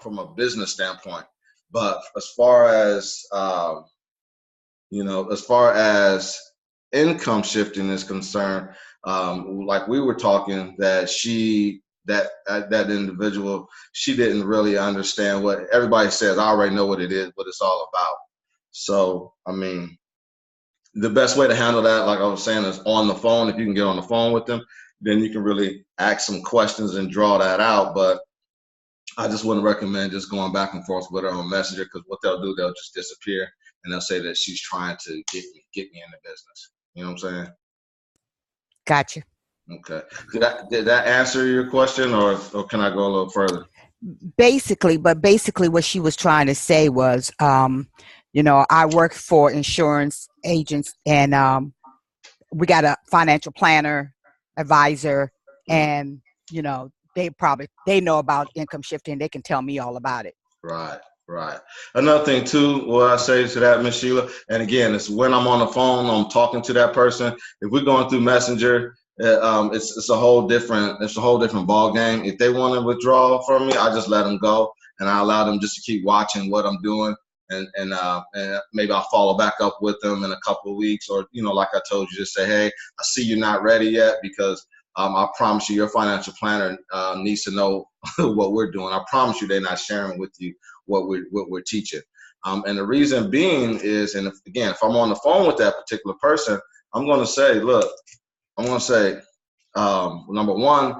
from a business standpoint. But as far as as far as income shifting is concerned, like we were talking, that that individual, she didn't really understand what everybody says. I already know what it is, what it's all about. So, I mean, the best way to handle that, like I was saying, is on the phone. If you can get on the phone with them, then you can really ask some questions and draw that out. But I just wouldn't recommend just going back and forth with her on Messenger, because what they'll do, they'll just disappear and they'll say that she's trying to get me in the business. You know what I'm saying? Gotcha. Okay. Did that answer your question, or can I go a little further? Basically what she was trying to say was, I work for insurance agents, and we got a financial planner, advisor, and they know about income shifting. They can tell me all about it. Right. Another thing too, what I say to that, Ms. Sheila, and again, it's when I'm on the phone, I'm talking to that person. If we're going through Messenger, it's a whole different ball game. If they want to withdraw from me, I just let them go, and I allow them just to keep watching what I'm doing, and maybe I'll follow back up with them in a couple of weeks, or like I told you, just say, hey, I see you're not ready yet, because I promise you, your financial planner needs to know what we're doing. I promise you, they're not sharing with you what we're teaching. And the reason being is, and if I'm on the phone with that particular person, I'm going to say, look, number one,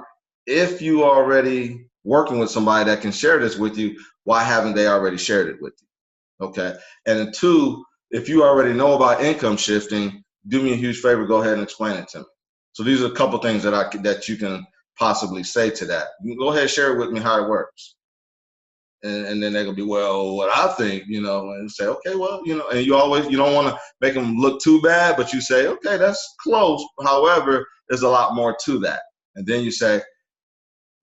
if you are already working with somebody that can share this with you, why haven't they already shared it with you? Okay. And then two, if you already know about income shifting, do me a huge favor, go ahead and explain it to me. So these are a couple things that you can possibly say to that. You go ahead and share it with me how it works. And then they're gonna be, well, what I think, and say, okay, well, and you don't want to make them look too bad, but you say, okay, that's close. However, there's a lot more to that. And then you say,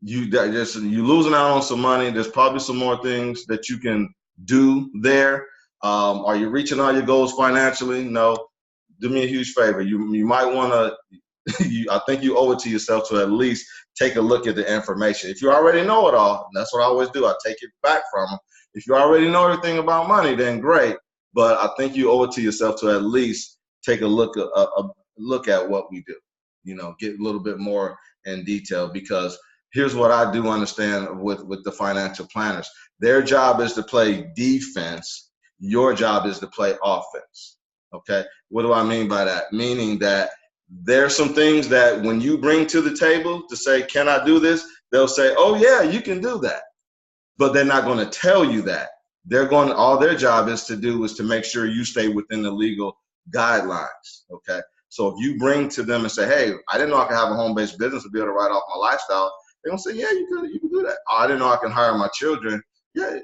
you losing out on some money. There's probably some more things that you can do there. Are you reaching all your goals financially? No. Do me a huge favor. You might want to. I think you owe it to yourself to at least take a look at the information. If you already know it all, that's what I always do. I take it back from them. If you already know everything about money, then great. But I think you owe it to yourself to at least take a look at what we do. Get a little bit more in detail, because here's what I do understand with the financial planners. Their job is to play defense. Your job is to play offense. Okay. What do I mean by that? Meaning that there's some things that when you bring to the table to say, can I do this? They'll say, oh yeah, you can do that. But they're not going to tell you that. All their job is to make sure you stay within the legal guidelines. Okay. So if you bring to them and say, hey, I didn't know I could have a home-based business to be able to write off my lifestyle, they're going to say, yeah, you can do that. Oh, I didn't know I can hire my children. Yeah,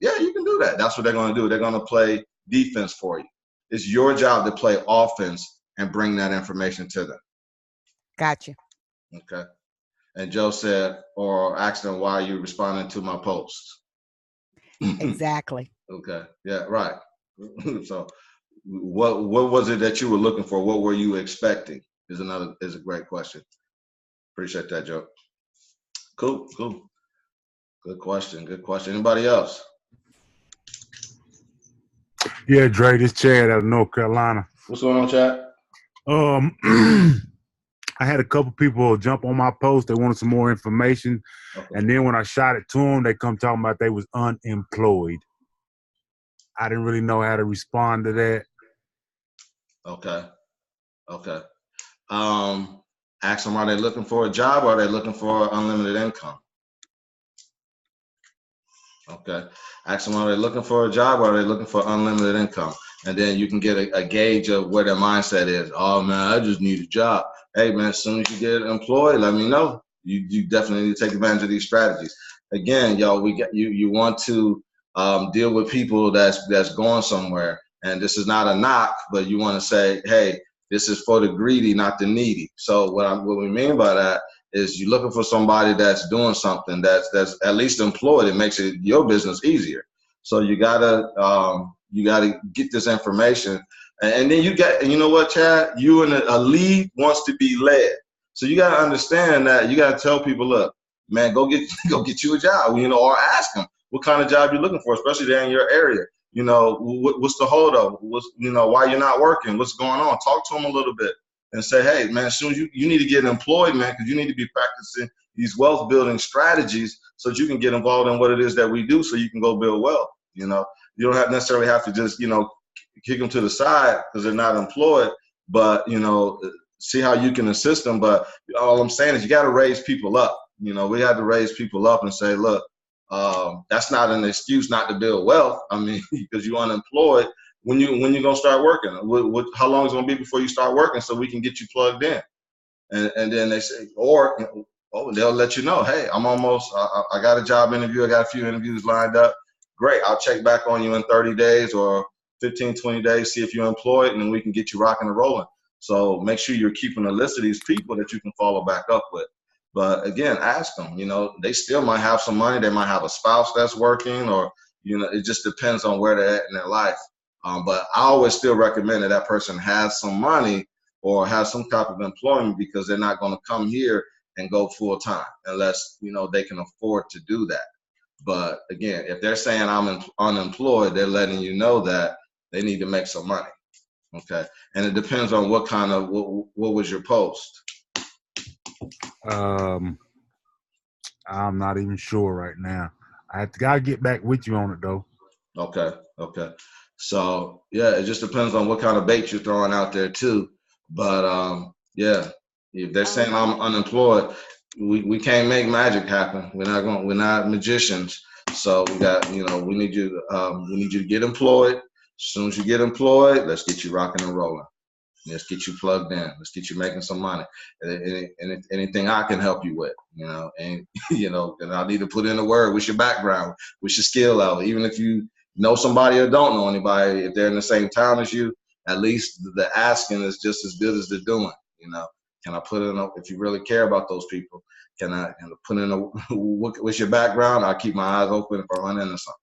you can do that. That's what they're going to do. They're going to play defense for you. It's your job to play offense and bring that information to them. Gotcha. Okay. And Joe said, or asked them, why are you responding to my posts? Exactly. Okay. Yeah, right. So what was it that you were looking for? What were you expecting is a great question. Appreciate that, Joe. Cool. Good question. Anybody else? Yeah, Dre, this Chad out of North Carolina. What's going on, Chad? I had a couple people jump on my post. They wanted some more information. Okay. And then when I shot it to them, they come talking about they was unemployed. I didn't really know how to respond to that. Okay. Ask them, are they looking for a job, or are they looking for unlimited income? Okay. Ask them, are they looking for a job, or are they looking for unlimited income? And then you can get a gauge of where their mindset is. Oh man, I just need a job. Hey man, as soon as you get employed, let me know. You definitely need to take advantage of these strategies. Again, y'all, you want to deal with people that's going somewhere. And this is not a knock, but you want to say, hey, this is for the greedy, not the needy. So what we mean by that is you're looking for somebody that's doing something that's at least employed. It makes your business easier. So you gotta get this information, and then you know what, Chad? You and a lead wants to be led. So you gotta understand that you gotta tell people, look, man, go get you a job, or ask them, what kind of job you're looking for, especially there in your area. You know, what's the holdup? What's, you know, why you're not working? What's going on? Talk to them a little bit and say, hey, man, as soon as you need to get employed, man, because you need to be practicing these wealth building strategies so that you can get involved in what it is that we do so you can go build wealth. You know, you don't necessarily have to just, you know, kick them to the side because they're not employed, but, you know, see how you can assist them. But all I'm saying is you got to raise people up. You know, we had to raise people up and say, look, that's not an excuse not to build wealth. I mean, because you're unemployed. When you gonna start working? How long is it gonna be before you start working so we can get you plugged in? And then they say, or they'll let you know, hey, I'm almost. I got a job interview. I got a few interviews lined up. Great, I'll check back on you in 30 days or 15, 20 days, see if you're employed, and then we can get you rocking and rolling. So make sure you're keeping a list of these people that you can follow back up with. But again, ask them, you know, they still might have some money. They might have a spouse that's working, or, you know, it just depends on where they're at in their life. But I always still recommend that person has some money or has some type of employment, because they're not going to come here and go full time unless, you know, they can afford to do that. But again, if they're saying I'm unemployed, they're letting you know that they need to make some money. Okay. And it depends on what kind of, what was your post? I'm not even sure right now. I gotta get back with you on it though. Okay. So yeah, it just depends on what kind of bait you're throwing out there too. But yeah, if they're saying I'm unemployed, we can't make magic happen. We're not magicians. So we got, you know, we need you to get employed. As soon as you get employed, let's get you rocking and rolling. Let's get you plugged in. Let's get you making some money. And anything I can help you with, you know, and, you know, and I need to put in a word. What's your background? What's your skill level? Even if you know somebody or don't know anybody, if they're in the same town as you, at least the asking is just as good as the doing, you know. Can I put in if you really care about those people, can I put in what's your background? I'll keep my eyes open if I run into something.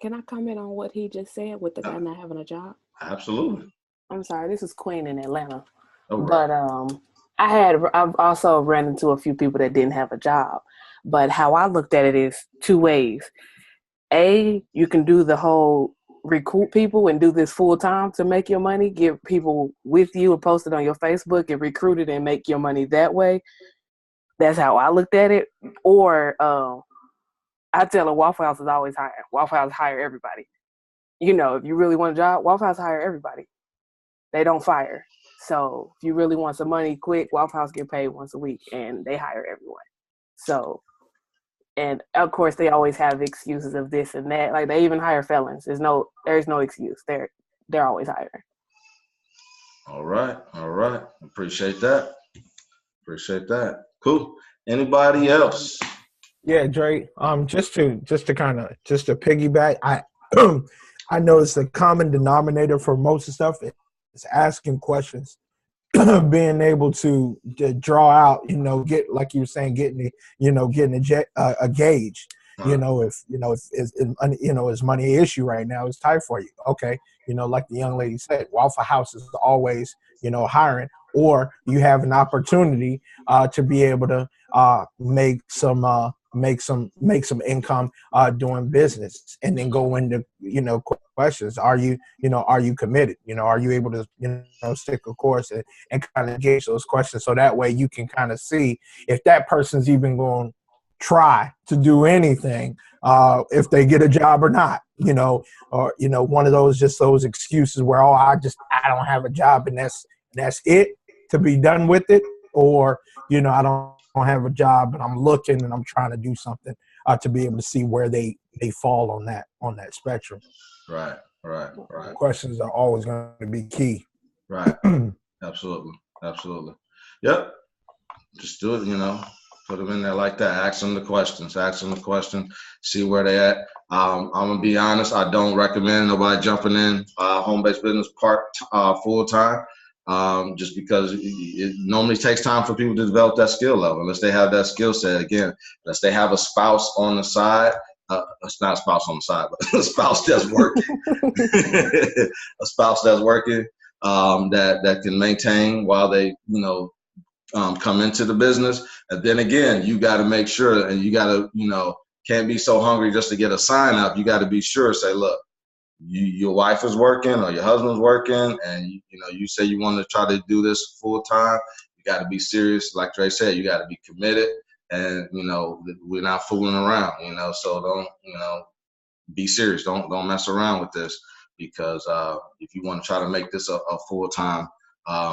Can I comment on what he just said with the guy not having a job? Absolutely. I'm sorry, this is Queen in Atlanta. Oh, right. But I've also ran into a few people that didn't have a job. But how I looked at it is two ways. A, you can do the whole recruit people and do this full time to make your money, get people with you and post it on your Facebook and recruit it and make your money that way. That's how I looked at it. Or I tell her Waffle House is always hiring. Waffle House hire everybody. You know, if you really want a job, Waffle House hire everybody. They don't fire. So if you really want some money quick, Waffle House get paid once a week and they hire everyone. So, and of course they always have excuses of this and that. Like they even hire felons. There's no excuse. They're always hiring. All right. Appreciate that. Cool. Anybody else? Yeah, Dre. Just to piggyback, I noticed the common denominator for most of stuff is asking questions, being able to draw out, you know, get like you were saying, getting a gauge. Right. You know, if is money an issue right now, it's tight for you. Okay, you know, like the young lady said, Waffle House is always, you know, hiring, or you have an opportunity to be able to make some income doing business, and then go into, you know, questions. Are you committed? You know, are you able to, you know, stick a course and kind of gauge those questions, so that way you can kind of see if that person's even going to try to do anything, if they get a job or not, you know, or, you know, one of those excuses where, oh, I don't have a job and that's it, to be done with it, or, you know, I don't have a job and I'm looking and I'm trying to do something, to be able to see where they fall on that spectrum. Right. Questions are always going to be key. Right. Absolutely. Yep. Just do it, you know, put them in there like that. Ask them the question, see where they at. I'm going to be honest. I don't recommend nobody jumping in home-based business full time. Just because it normally takes time for people to develop that skill level, unless they have that skill set. Again, unless they have a spouse on the side, it's not a spouse on the side, but a spouse that's working, that can maintain while they, you know, come into the business. And then again, you got to make sure, and you got to, can't be so hungry just to get a sign up. You got to be sure, say, look, your wife is working or your husband's working, and you say you want to try to do this full time. You got to be serious. Like Dre said, you got to be committed, and we're not fooling around. So don't be serious. Don't mess around with this, because if you want to try to make this a full time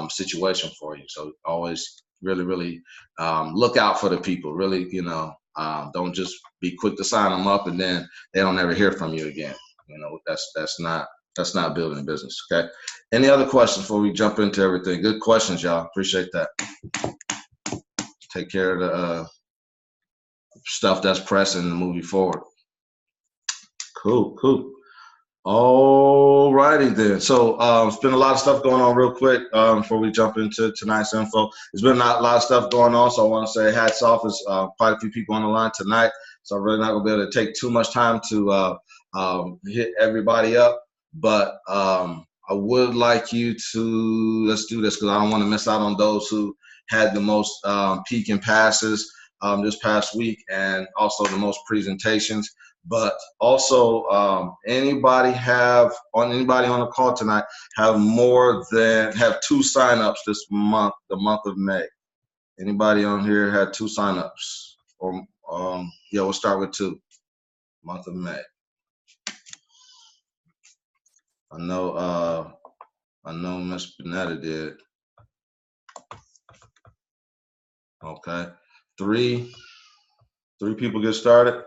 situation for you, so always really, really look out for the people. Really, don't just be quick to sign them up and then they don't ever hear from you again. That's not building a business. Okay. Any other questions before we jump into everything? Good questions, y'all. Appreciate that. Take care of the stuff that's pressing and move you forward. Cool. All righty then. So it's been a lot of stuff going on real quick before we jump into tonight's info. There's been a lot of stuff going on, so I want to say hats off. There's quite a few people on the line tonight, so I'm really not going to be able to take too much time to hit everybody up. But I would like you to, let's do this, because I don't want to miss out on those who had the most peak and passes this past week, and also the most presentations. But also, anybody on the call tonight have two signups this month, the month of May? Anybody on here had 2 signups? Or we'll start with 2. Month of May. I know Miss Benetta did. Okay, 3 people get started.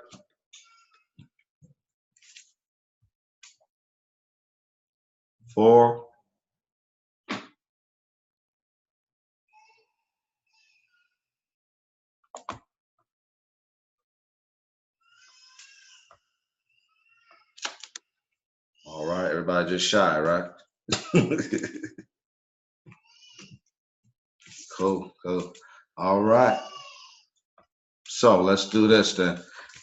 4. All right, everybody just shy, right? Cool. All right. So let's do this then.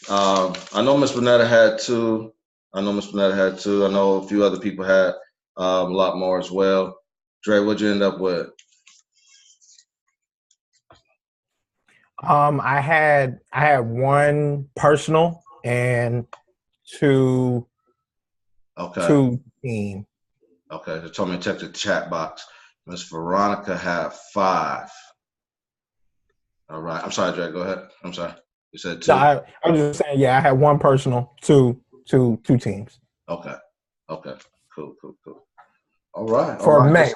I know Miss Benetta had 2. I know a few other people had a lot more as well. Dre, what'd you end up with? I had 1 personal and 2 team. Okay, they told me to check the chat box. Miss Veronica had 5. All right. I'm sorry, Dre. Go ahead. I'm sorry. You said 2. No, I was just saying, I had 1 personal, 2 teams. Okay. Cool. All right. For May.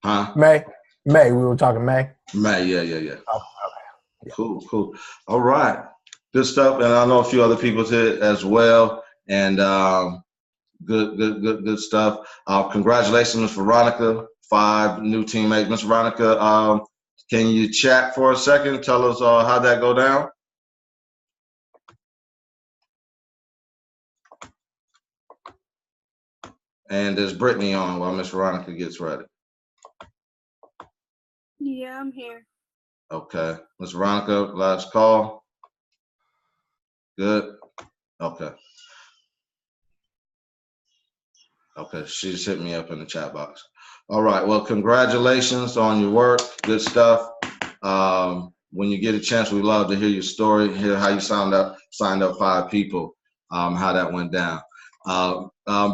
Huh? May. We were talking May. May, yeah. Oh, okay. Cool. All right. Good stuff. And I know a few other people did as well. And good stuff. Congratulations, Miss Veronica. 5 new teammates. Miss Veronica, can you chat for a second? Tell us how'd that go down? And there's Brittany on while Miss Veronica gets ready. Yeah, I'm here. Okay. Miss Veronica, last call. Good. Okay. She just hit me up in the chat box. All right. Well, congratulations on your work. Good stuff. When you get a chance, we love to hear your story, hear how you signed up 5 people, how that went down.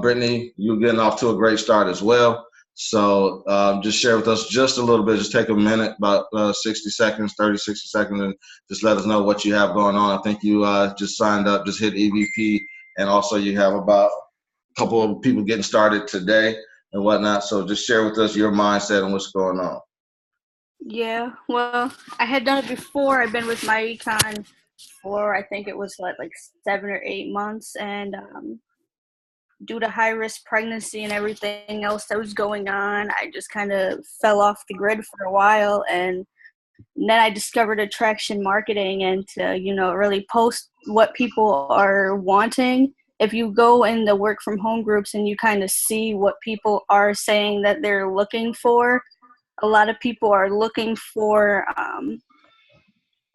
Brittany, you're getting off to a great start as well. So just share with us just a little bit. Just take a minute, about 60 seconds, 30, 60 seconds, and just let us know what you have going on. I think you just signed up, just hit EVP, and also you have about a couple of people getting started today and whatnot. So just share with us your mindset and what's going on. Yeah, well, I had done it before. I've been with MyEcon for, I think it was like 7 or 8 months, and due to high-risk pregnancy and everything else that was going on, I just kind of fell off the grid for a while, and then I discovered attraction marketing, and to, really post what people are wanting. If you go in the work from home groups and you kind of see what people are saying that they're looking for, a lot of people are looking for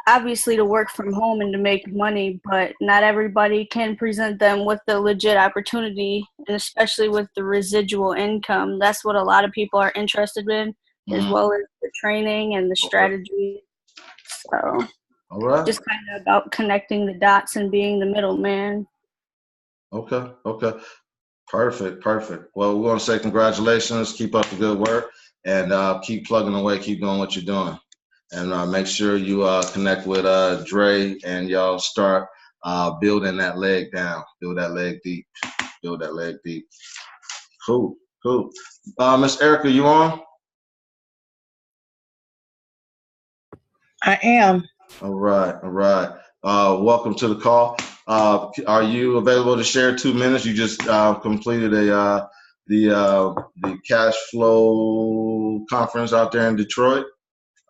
obviously to work from home and to make money, but not everybody can present them with the legit opportunity, and especially with the residual income. That's what a lot of people are interested in. as well as the training and the strategy. So all right. just kind of about connecting the dots and being the middleman. Okay. Perfect. Well, we want to say congratulations. Keep up the good work, and keep plugging away. Keep doing what you're doing, and make sure you connect with Dre, and y'all start building that leg down. Build that leg deep. Cool. Miss Erica, you on? I am. All right. Welcome to the call. Are you available to share 2 minutes? You just completed the cash flow conference out there in Detroit.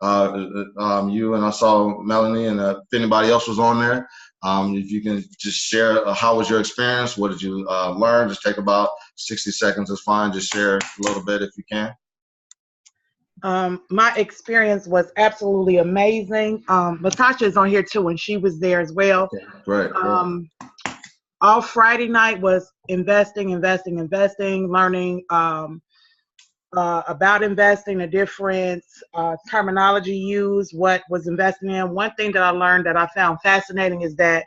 You and I saw Melanie, and if anybody else was on there, if you can just share how was your experience? What did you learn? Just take about 60 seconds is fine. Just share a little bit if you can. My experience was absolutely amazing. Latasha is on here too, and she was there as well. Great. All Friday night was investing, learning about investing, the different terminology used, what was investing in. One thing that I learned that I found fascinating is that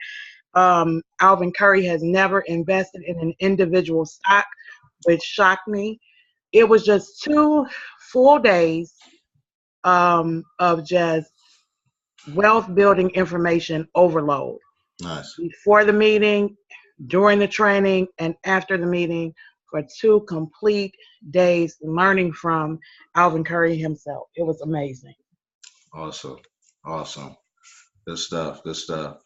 Alvin Curry has never invested in an individual stock, which shocked me. It was just 2 full days of just wealth building information overload. Nice. Before the meeting, during the training, and after the meeting, for 2 complete days learning from Alvin Curry himself. It was amazing. Awesome. Good stuff. So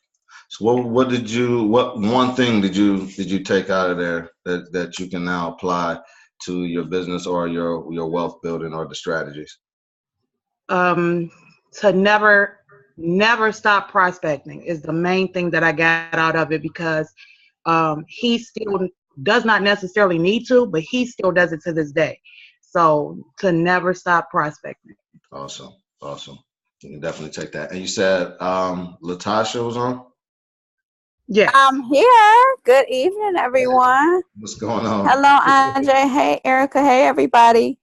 what one thing did you take out of there that you can now apply to your business or your wealth building or the strategies? To never stop prospecting is the main thing that I got out of it, because he still does not necessarily need to, but he still does it to this day. So to never stop prospecting. Awesome. You can definitely take that. And you said Latasha was on? Yeah. I'm here. Good evening, everyone. What's going on? Hello, Andre. Hey, Erica. Hey, everybody.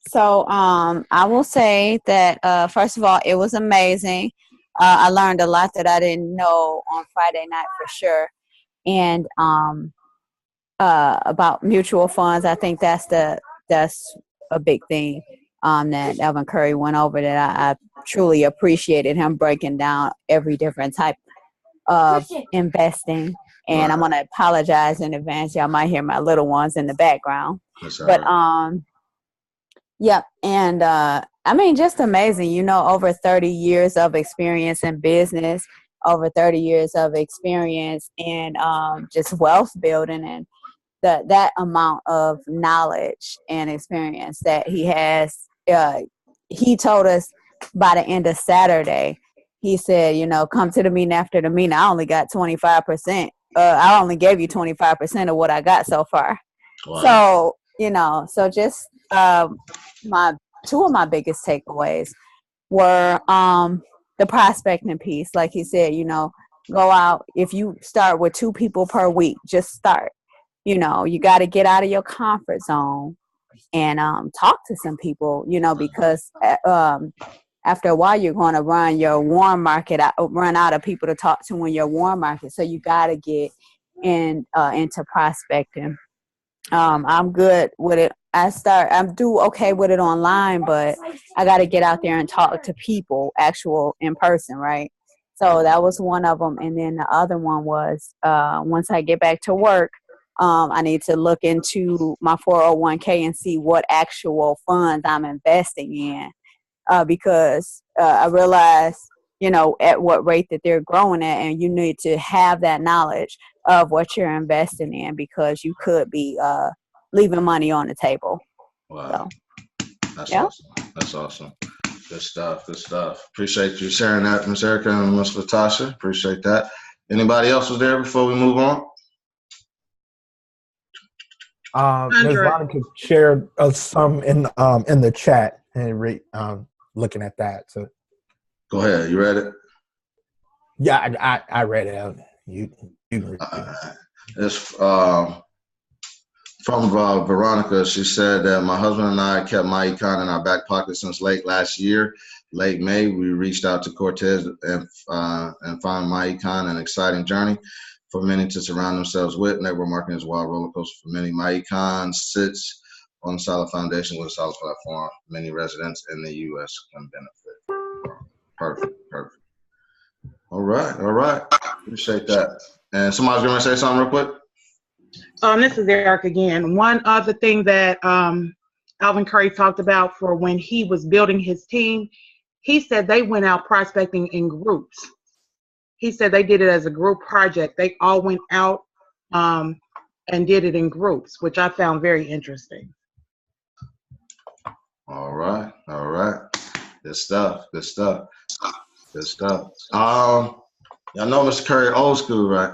So I will say that, first of all, it was amazing. I learned a lot that I didn't know on Friday night for sure. And about mutual funds, I think that's a big thing that Alvin Curry went over that I truly appreciated him breaking down every different type of investing. And I'm going to apologize in advance. Y'all might hear my little ones in the background. But yeah, and I mean, just amazing, over 30 years of experience in business, over 30 years of experience in just wealth building, and that amount of knowledge and experience that he has. He told us by the end of Saturday, he said, come to the meeting after the meeting. I only got 25%. I only gave you 25% of what I got so far. Wow. So, so just two of my biggest takeaways were the prospecting piece. Like he said, go out. If you start with 2 people per week, just start. You got to get out of your comfort zone and talk to some people, because after a while you're going to run your warm market, run out of people to talk to in your warm market. So you got to get into prospecting. I'm good with it. I'm do okay with it online, but I got to get out there and talk to people, actual in person, right? So that was one of them. And then the other one was once I get back to work, I need to look into my 401k and see what actual funds I'm investing in, because I realize, at what rate that they're growing at, and you need to have that knowledge of what you're investing in, because you could be leaving money on the table. Wow. So, That's awesome. Good stuff. Appreciate you sharing that, Ms. Erica and Ms. Latasha. Appreciate that. Anybody else was there before we move on? Ms. Monica shared some in the chat, and looking at that. So go ahead. You read it? Yeah, I read it out. You can read it. It's From Veronica, she said that my husband and I kept MyEcon in our back pocket since late last year. Late May, we reached out to Cortez and found MyEcon an exciting journey for many to surround themselves with. Network marketing is a wild roller coaster for many. MyEcon sits on a solid foundation with a solid platform. Many residents in the U.S. can benefit. Perfect, perfect. All right. Appreciate that. And somebody's going to say something real quick? This is Eric again. One other thing that Alvin Curry talked about for when he was building his team, he said they went out prospecting in groups. He said they did it as a group project. They all went out and did it in groups, which I found very interesting. All right. Good stuff. Y'all know Mr. Curry old school, right?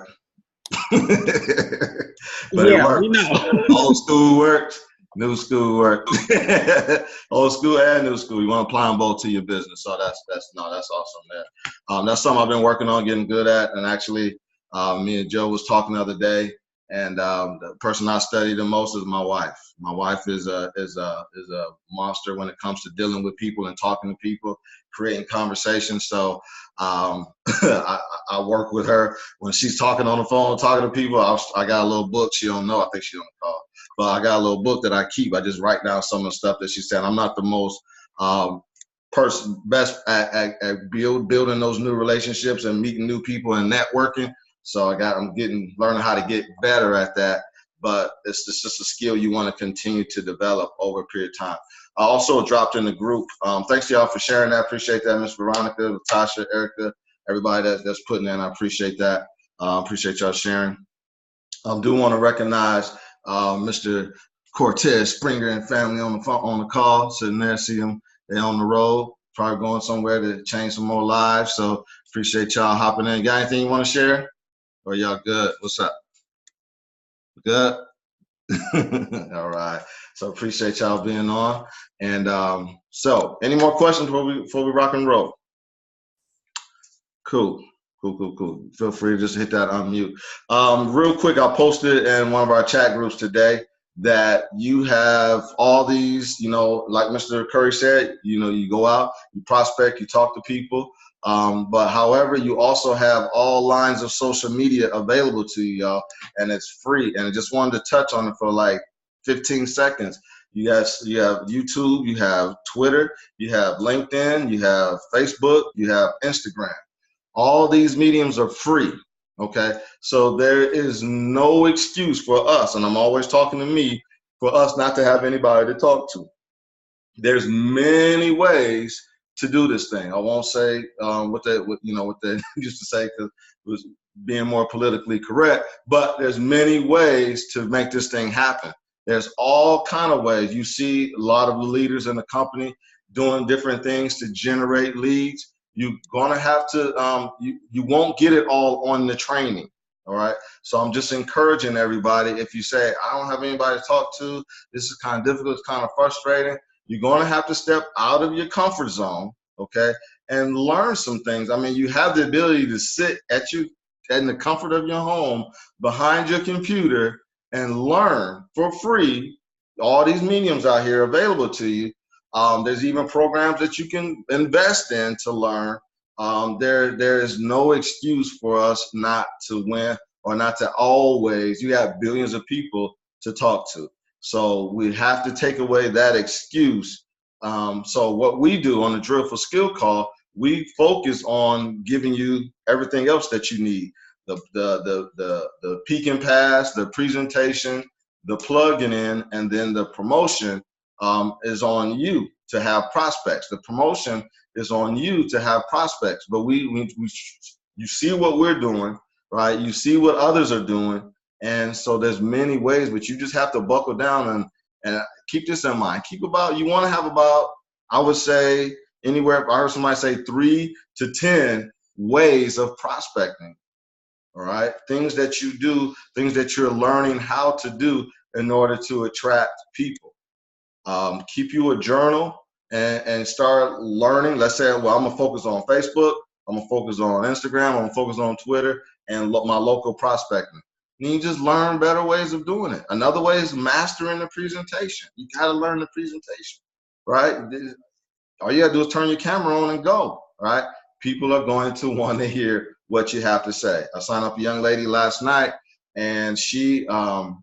But yeah, it works. we know. Old school works, new school works. Old school and new school. You want to apply them both to your business. So that's awesome there. That's something I've been working on getting good at. And actually, me and Joe was talking the other day, and the person I study the most is my wife. My wife is a monster when it comes to dealing with people and talking to people, creating conversations. So I work with her when she's talking on the phone, talking to people. I got a little book. She don't know. I think she on the call, but I got a little book that I keep. I just write down some of the stuff that she's saying. I'm not the most best at building those new relationships and meeting new people and networking. So I'm learning how to get better at that. But it's just a skill you want to continue to develop over a period of time. I also dropped in the group. Thanks to y'all for sharing that. Appreciate that, Miss Veronica, Tasha, Erica, everybody that's putting in. I appreciate that. Appreciate y'all sharing. I do want to recognize Mr. Cortez Springer and family on the call, sitting there. See them. They on the road, probably going somewhere to change some more lives. So appreciate y'all hopping in. Got anything you want to share? Or y'all good? What's up? Good. All right. So appreciate y'all being on. And so any more questions before we rock and roll? Cool. Feel free to just hit that unmute. Real quick, I posted in one of our chat groups today that you have all these, like Mr. Curry said, you go out, you prospect, you talk to people. But however, you also have all lines of social media available to you, y'all, and it's free. And I just wanted to touch on it for like 15 seconds. You have YouTube, you have Twitter, you have LinkedIn, you have Facebook, you have Instagram. All these mediums are free, okay? So there is no excuse for us, and I'm always talking to me, for us not to have anybody to talk to. There's many ways to do this thing. I won't say what they used to say, because it was being more politically correct, but there's many ways to make this thing happen. There's all kind of ways. You see a lot of the leaders in the company doing different things to generate leads. You're gonna have to, you won't get it all on the training, all right? So I'm just encouraging everybody, if you say, I don't have anybody to talk to, this is kind of difficult, it's kind of frustrating, you're gonna have to step out of your comfort zone, okay, and learn some things. I mean, you have the ability to sit in the comfort of your home, behind your computer, and learn for free all these mediums out here available to you. There's even programs that you can invest in to learn. There is no excuse for us not to win or not to always. You have billions of people to talk to. So we have to take away that excuse. So what we do on the Drill for Skill call, we focus on giving you everything else that you need. The peek and pass, the presentation, the plugging in, and then the promotion is on you to have prospects. The promotion is on you to have prospects. But you see what we're doing, right? You see what others are doing. And so there's many ways, but you just have to buckle down and keep this in mind. You want to have about, I would say, anywhere, I heard somebody say 3 to 10 ways of prospecting. All right, things that you do, things that you're learning how to do in order to attract people. Keep you a journal and start learning. Let's say, well, I'm gonna focus on Facebook, I'm gonna focus on Instagram, I'm gonna focus on Twitter, and my local prospecting. And you just learn better ways of doing it. Another way is mastering the presentation. You got to learn the presentation, right? All you got to do is turn your camera on and go, right? People are going to want to hear what you have to say. I signed up a young lady last night, and she had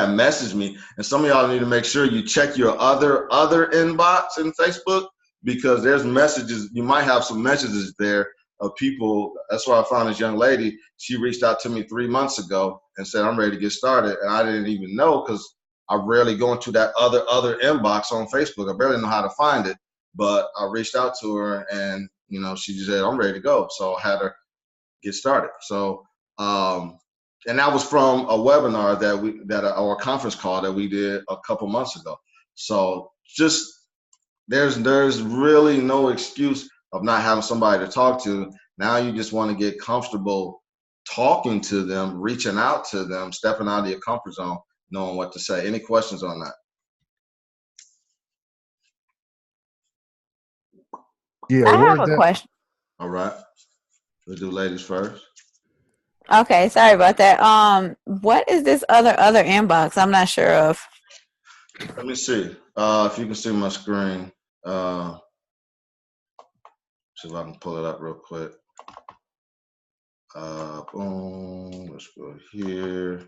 messaged me. And some of y'all need to make sure you check your other inbox in Facebook, because there's messages. You might have some messages there of people. That's why I found this young lady. She reached out to me 3 months ago and said, I'm ready to get started. And I didn't even know, because I rarely go into that other inbox on Facebook. I barely know how to find it, but I reached out to her, and she just said, I'm ready to go. So I had her get started. So, and that was from a webinar or a conference call that we did a couple months ago. So just, there's really no excuse of not having somebody to talk to. Now you just want to get comfortable talking to them, reaching out to them, stepping out of your comfort zone, knowing what to say. Any questions on that? Yeah, I where's have a that? question. All right. We'll do ladies first. Okay, sorry about that. What is this other inbox? I'm not sure of. Let me see. If you can see my screen. See if I can pull it up real quick. Boom. Let's go here.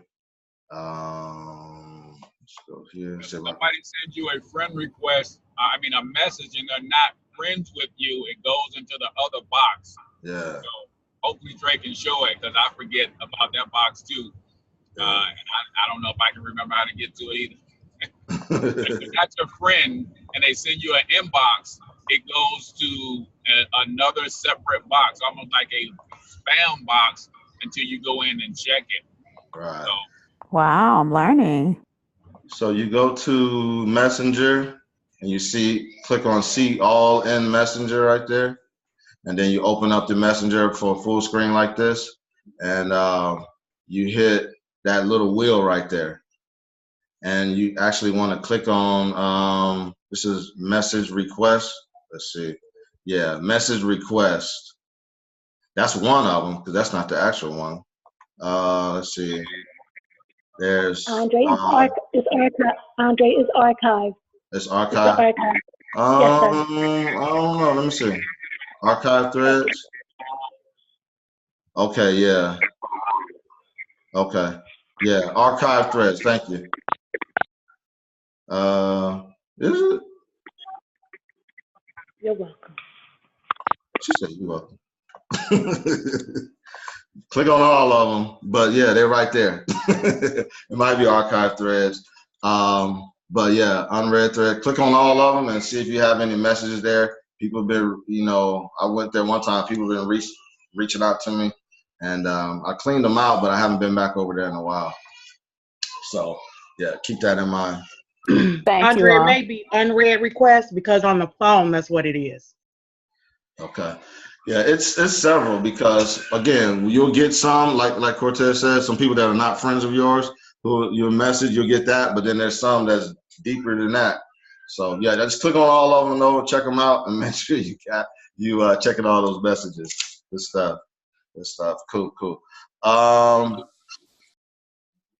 Let's go here. If somebody sends you a friend request, a message, and they're not friends with you, it goes into the other box. Yeah. So hopefully Trey can show it, because I forget about that box too. And I don't know if I can remember how to get to it either. If that's your friend and they send you an inbox, it goes to another separate box, almost like a spam box, until you go in and check it. Right. So, Wow, I'm learning. So you go to Messenger, and you click on see all in Messenger right there. And then you open up the Messenger for a full screen like this. And you hit that little wheel right there. And you actually want to click on, this is message request. Let's see. Yeah, message request. That's one of them, because that's not the actual one. Let's see. There's Andre is archive. Andre is archive. It's archive. Yes, sir. I don't know. Let me see. Archive threads. Okay, yeah. Okay. Yeah, archive threads. Thank you. Is it? You're welcome. She said you're welcome. Click on all of them, but yeah, they're right there. It might be archive threads. But yeah, unread thread. Click on all of them and see if you have any messages there. People have been, I went there one time. People have been reaching out to me, and I cleaned them out, but I haven't been back over there in a while. So yeah, keep that in mind. Thank Andre, you. it may be unread requests, because on the phone, that's what it is. Okay. Yeah, it's several, because again, you'll get some, like Cortez said, some people that are not friends of yours who you'll message, you'll get that, but then there's some that's deeper than that. So yeah, just click on all of them though, check them out, and make sure you checking all those messages. Good stuff. Cool.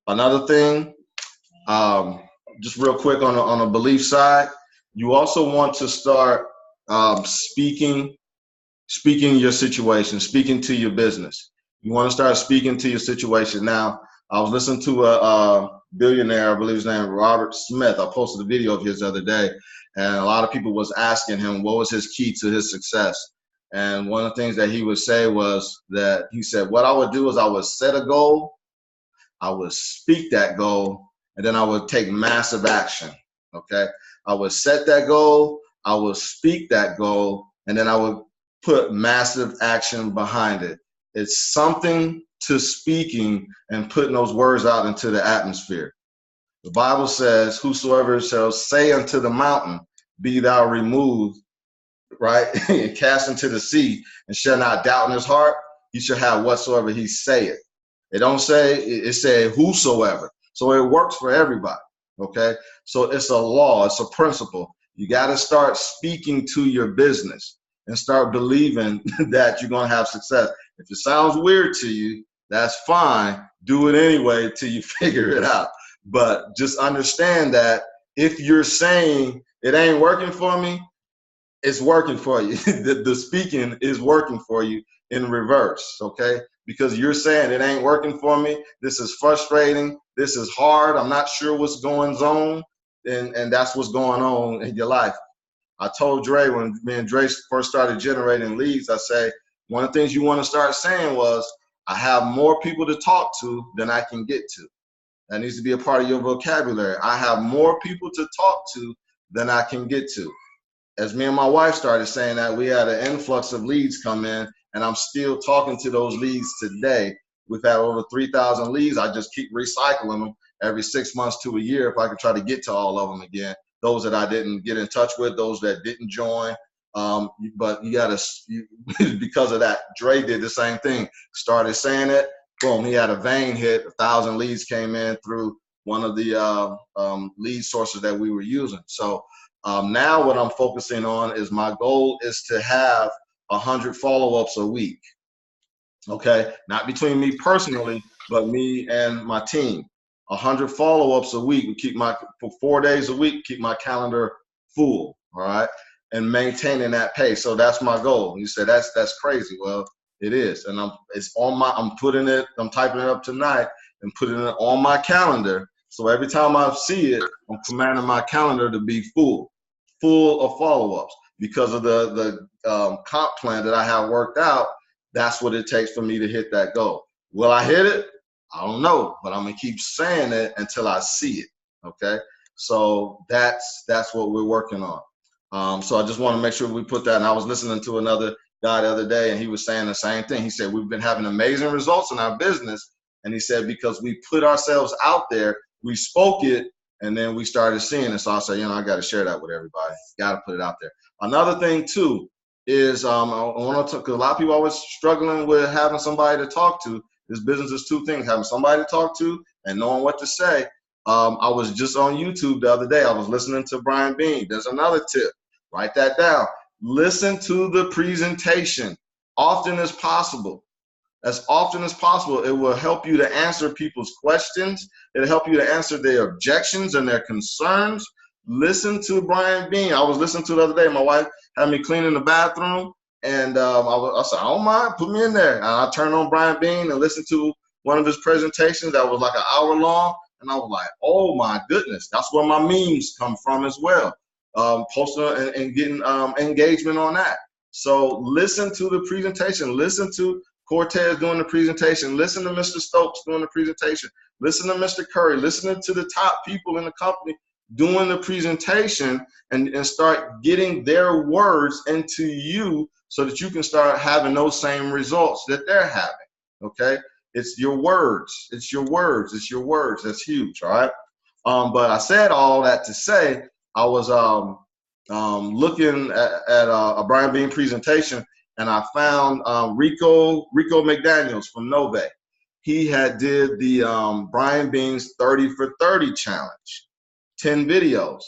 Another thing, just real quick on a belief side, you also want to start speaking your situation, speaking to your business. You want to start speaking to your situation. Now, I was listening to a billionaire, I believe his name Robert Smith. I posted a video of his the other day, and a lot of people was asking him what was his key to his success. And one of the things that he would say was that he said, what I would do is I would set a goal, I would speak that goal, and then I would take massive action. Okay, I would set that goal, I would speak that goal, and then I would put massive action behind it. It's something to speaking and putting those words out into the atmosphere. The Bible says, whosoever shall say unto the mountain, be thou removed, right, and cast into the sea, and shall not doubt in his heart, he shall have whatsoever he saith. It don't say, it said whosoever. So it works for everybody, okay? So it's a law, it's a principle. You got to start speaking to your business and start believing that you're going to have success. If it sounds weird to you, that's fine, do it anyway till you figure it out. But just understand that if you're saying it ain't working for me, it's working for you. The speaking is working for you in reverse, okay? Because you're saying it ain't working for me. This is frustrating. This is hard. I'm not sure what's going on. And that's what's going on in your life. I told Dre when me and Dre first started generating leads, I say, one of the things you want to start saying was, I have more people to talk to than I can get to. That needs to be a part of your vocabulary. I have more people to talk to than I can get to. As me and my wife started saying that, we had an influx of leads come in, and I'm still talking to those leads today. We've had over 3,000 leads. I just keep recycling them every 6 months to a year if I can try to get to all of them again. Those that I didn't get in touch with, those that didn't join. But you gotta, because of that, Dre did the same thing. Started saying it, boom, he had a vein hit. 1,000 leads came in through one of the lead sources that we were using. So now what I'm focusing on is my goal is to have 100 follow-ups a week. Okay, not between me personally, but me and my team. 100 follow-ups a week. We keep for 4 days a week, keep my calendar full. All right, and maintaining that pace. So that's my goal. You said that's crazy. Well, it is, and I'm typing it up tonight and putting it on my calendar. So every time I see it, I'm commanding my calendar to be full of follow-ups because of the comp plan that I have worked out. That's what it takes for me to hit that goal. Will I hit it? I don't know, but I'm gonna keep saying it until I see it. Okay, so that's what we're working on. So I just want to make sure we put that. And I was listening to another guy the other day, and he was saying the same thing. He said we've been having amazing results in our business, and he said because we put ourselves out there, we spoke it, and then we started seeing it. So I said, I got to share that with everybody. Got to put it out there. Another thing too is I want to talk, because a lot of people are always struggling with having somebody to talk to. This business is two things: having somebody to talk to and knowing what to say. I was just on YouTube the other day. I was listening to Brian Bean. There's another tip. Write that down. Listen to the presentation often as possible. As often as possible. It will help you to answer people's questions. It'll help you to answer their objections and their concerns. Listen to Brian Bean. I was listening to the other day. My wife had me cleaning the bathroom, and I said, I don't mind, put me in there. And I turned on Brian Bean and listened to one of his presentations that was like an hour long, and I was like, oh my goodness, that's where my memes come from as well. Posting and getting engagement on that. So listen to the presentation. Listen to Cortez doing the presentation. Listen to Mr. Stokes doing the presentation. Listen to Mr. Curry. Listen to the top people in the company doing the presentation, and start getting their words into you so that you can start having those same results that they're having. Okay? It's your words. It's your words. It's your words. That's huge. All right. But I said all that to say I was looking at a Brian Bean presentation, and I found Rico McDaniels from Nove. He had did the Brian Bean's 30 for 30 challenge, 10 videos.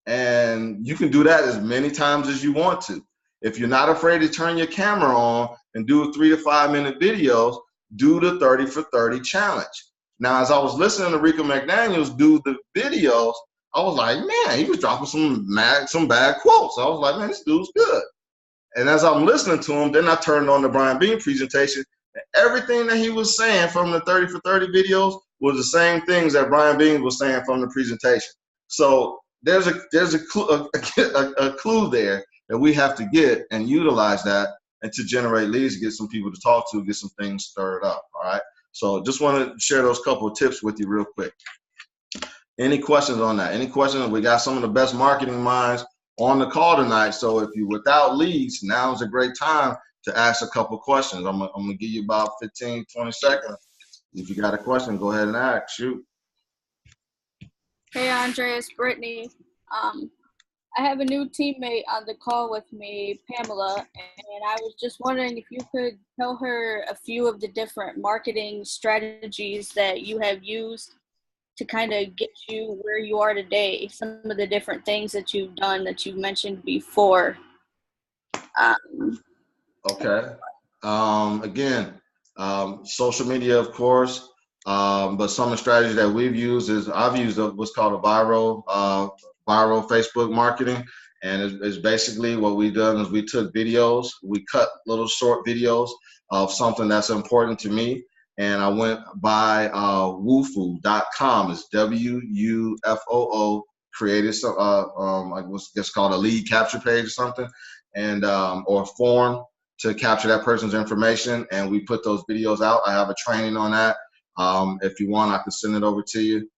And you can do that as many times as you want to. If you're not afraid to turn your camera on and do 3 to 5 minute videos, do the 30 for 30 challenge. Now, as I was listening to Rico McDaniels do the videos, I was like, man, he was dropping some bad quotes. I was like, man, this dude's good. And as I'm listening to him, then I turned on the Brian Bean presentation, and everything that he was saying from the 30 for 30 videos was the same things that Brian Bean was saying from the presentation. So there's a clue there that we have to get and utilize that, and to generate leads, get some people to talk to, get some things stirred up. All right. So just want to share those couple of tips with you real quick. Any questions on that? Any questions? We got some of the best marketing minds on the call tonight. So if you're without leads, now is a great time to ask a couple questions. I'm gonna give you about 15, 20 seconds. If you got a question, go ahead and ask. Shoot. Hey, Andre, it's Brittany. I have a new teammate on the call with me, Pamela, and I was just wondering if you could tell her a few of the different marketing strategies that you have used to kind of get you where you are today, some of the different things that you've done that you've mentioned before. Okay. Again, social media, of course. But some of the strategies that we've used is I've used what's called a viral Facebook marketing. And it's basically what we've done is we took videos, we cut little short videos of something that's important to me. And I went by woofoo.com. It's WUFOO, created some, what's just called a lead capture page or something, and or a form to capture that person's information. And we put those videos out. I have a training on that. If you want, I can send it over to you.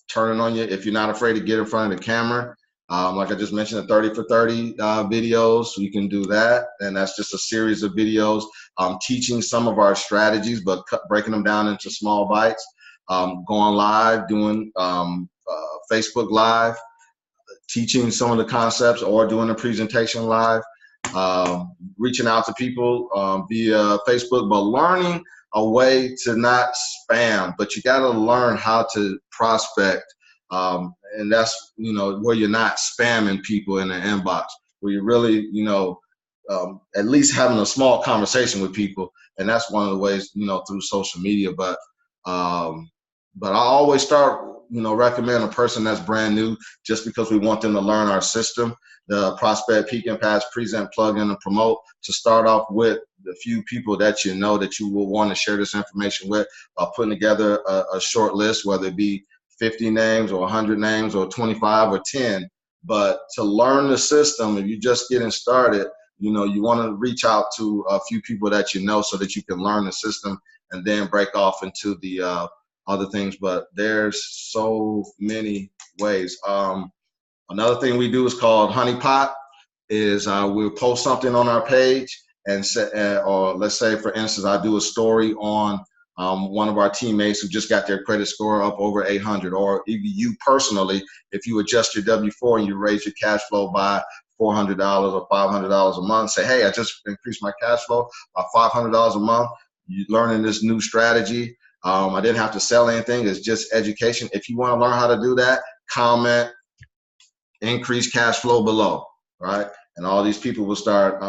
Turning on you if you're not afraid to get in front of the camera. Like I just mentioned, the 30 for 30 videos, you can do that. And that's just a series of videos teaching some of our strategies, but breaking them down into small bites. Going live, doing Facebook Live, teaching some of the concepts or doing a presentation live, reaching out to people via Facebook, but learning a way to not spam, but you got to learn how to prospect. And that's, where you're not spamming people in the inbox, where you're really, at least having a small conversation with people. And that's one of the ways, through social media. But I always start, recommend a person that's brand new, just because we want them to learn our system, the prospect, peak and pass, present, plug in, and promote, to start off with the few people that that you will want to share this information with, putting together a short list, whether it be 50 names or 100 names or 25 or 10. But to learn the system, if you're just getting started, you want to reach out to a few people that so that you can learn the system and then break off into the other things. But there's so many ways. Another thing we do is called honeypot. Is we'll post something on our page and say, or let's say, for instance, I do a story on one of our teammates who just got their credit score up over 800, or even you personally, if you adjust your W-4 and you raise your cash flow by $400 or $500 a month, say, hey, I just increased my cash flow by $500 a month. You're learning this new strategy. I didn't have to sell anything. It's just education. If you want to learn how to do that, comment, increase cash flow below, right? And all these people will start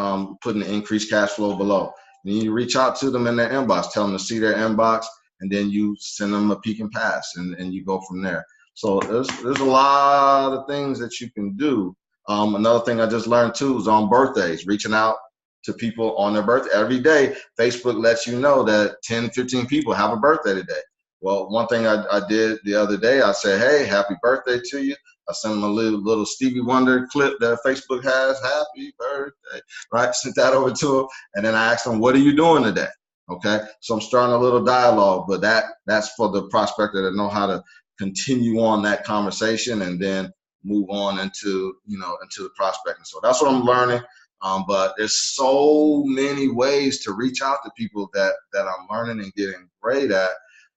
putting the increased cash flow below. Then you reach out to them in their inbox, tell them to see their inbox, and then you send them a peek and pass, and you go from there. So there's a lot of things that you can do. Another thing I just learned too is on birthdays, reaching out to people on their birthday. Every day, Facebook lets you know that 10, 15 people have a birthday today. Well, one thing I did the other day, I said, hey, happy birthday to you. I sent them a little Stevie Wonder clip that Facebook has, happy birthday, right? Sent that over to them. And then I asked them, what are you doing today? Okay. So I'm starting a little dialogue, but that's for the prospector that know how to continue on that conversation and then move on into the prospecting. So that's what I'm learning. But there's so many ways to reach out to people that I'm learning and getting great at,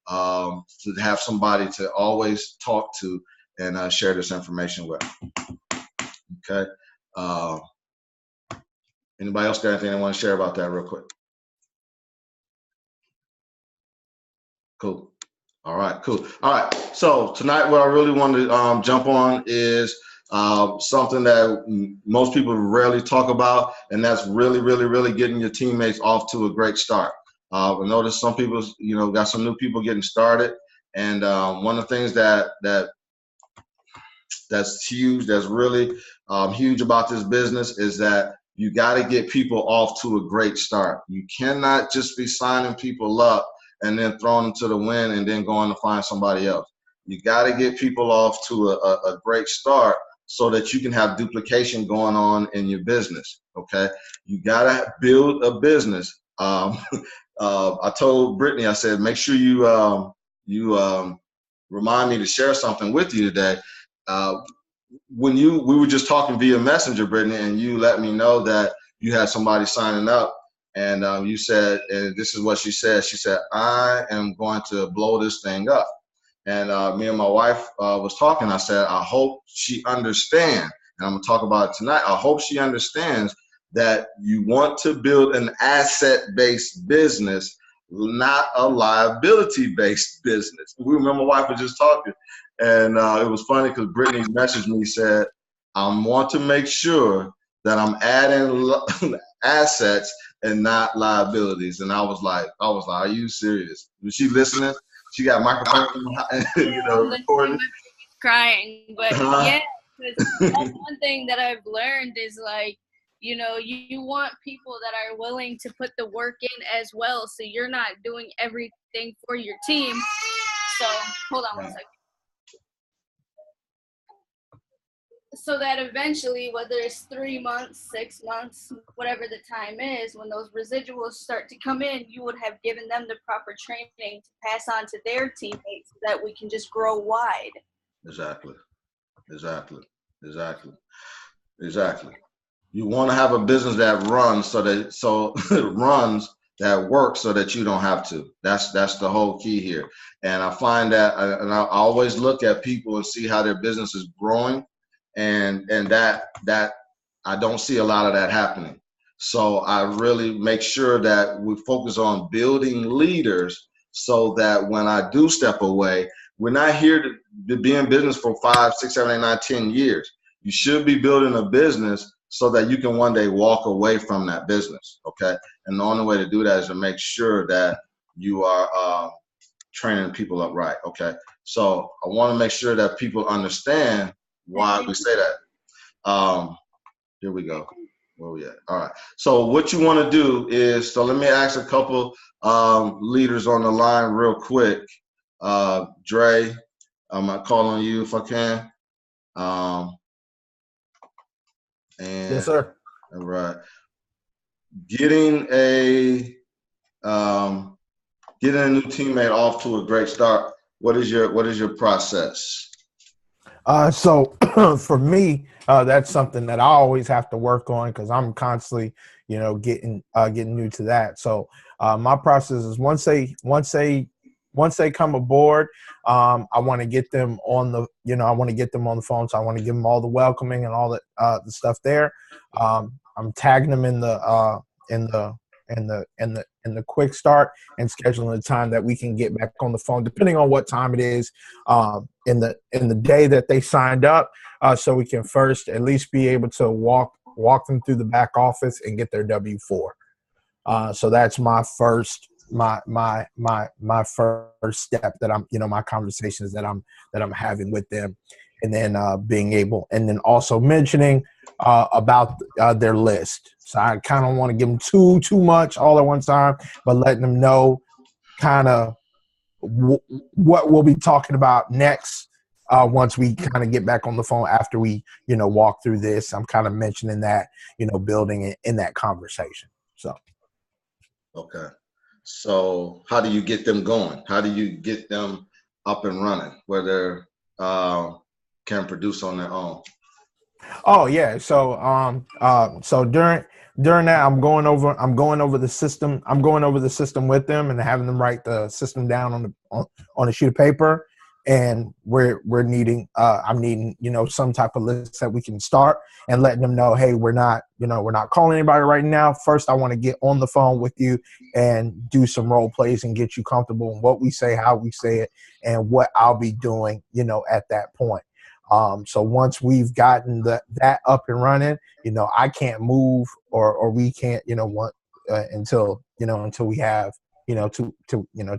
to have somebody to always talk to and share this information with. Okay. Anybody else got anything they want to share about that real quick? Cool. All right, cool. All right. So tonight, what I really want to jump on is something that most people rarely talk about, and that's really, really, really getting your teammates off to a great start. I noticed some people, got some new people getting started, and one of the things that's huge, that's really huge about this business is that you got to get people off to a great start. You cannot just be signing people up and then throwing them to the wind and then going to find somebody else. You got to get people off to a great start so that you can have duplication going on in your business, okay? You got to build a business. I told Brittany, I said, make sure you remind me to share something with you today. When we were just talking via Messenger, Brittany, and you let me know that you had somebody signing up, and you said, and this is what she said. She said, I am going to blow this thing up. And me and my wife was talking. I said, I hope she understands, and I'm going to talk about it tonight. I hope she understands that you want to build an asset-based business, not a liability-based business. We remember my wife was just talking, and it was funny because Brittany messaged me, said, I want to make sure that I'm adding assets and not liabilities. And I was like, are you serious? Was she listening? She got microphone, recording. Crying, but Huh? yeah, 'cause that's one thing that I've learned is like, you want people that are willing to put the work in as well, so you're not doing everything for your team. So hold on one second. So that eventually, whether it's 3 months, 6 months, whatever the time is, when those residuals start to come in, you would have given them the proper training to pass on to their teammates so that we can just grow wide. Exactly. You want to have a business that runs runs that works so that you don't have to. That's the whole key here. And I find that, and I always look at people and see how their business is growing, and that I don't see a lot of that happening. So I really make sure that we focus on building leaders so that when I do step away, we're not here to be in business for 5, 6, 7, 8, 9, 10 years. You should be building a business so that you can one day walk away from that business, okay? And the only way to do that is to make sure that you are training people up right, okay? So I want to make sure that people understand why we say that. Here we go. Where we at? All right. So what you want to do is, so let me ask a couple leaders on the line real quick. Dre, I'm gonna call on you if I can. And Yes, sir. All right. Getting a new teammate off to a great start. What is your process? So for me, that's something that I always have to work on because I'm constantly, getting new to that. So my process is once they come aboard, I want to get them on the phone. So I want to give them all the welcoming and all the stuff there. I'm tagging them in the quick start and scheduling the time that we can get back on the phone, depending on what time it is in the day that they signed up, so we can first at least be able to walk them through the back office and get their W-4. So that's my first first step that I'm my conversations that I'm having with them, and then being able, and then also mentioning about their list. So I kind of want to give them too much all at one time, but letting them know kind of what we'll be talking about next once we kind of get back on the phone after we walk through this. I'm kind of mentioning that building it in that conversation. So okay. So how do you get them going? How do you get them up and running where they can produce on their own? Oh yeah. So so during that I'm going over the system. I'm going over the system with them and having them write the system down on a sheet of paper. And I'm needing some type of list that we can start and letting them know, hey, we're not calling anybody right now. First, I want to get on the phone with you and do some role plays and get you comfortable in what we say, how we say it, and what I'll be doing, at that point. So once we've gotten that up and running, I can't move or we can't, until we have, till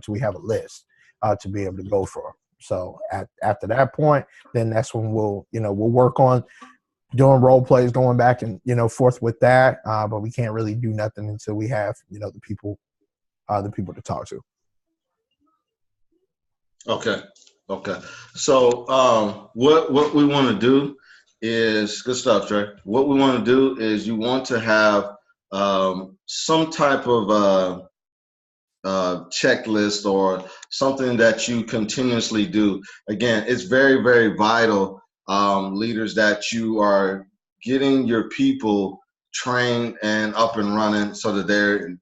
we have a list to be able to go for. So after that point, then that's when we'll work on doing role plays, going back and forth with that. But we can't really do nothing until we have the people to talk to. Okay. So what we want to do is good stuff, Trey. What we want to do is you want to have some type of checklist or something that you continuously do. Again, it's very, very vital, leaders, that you are getting your people trained and up and running so that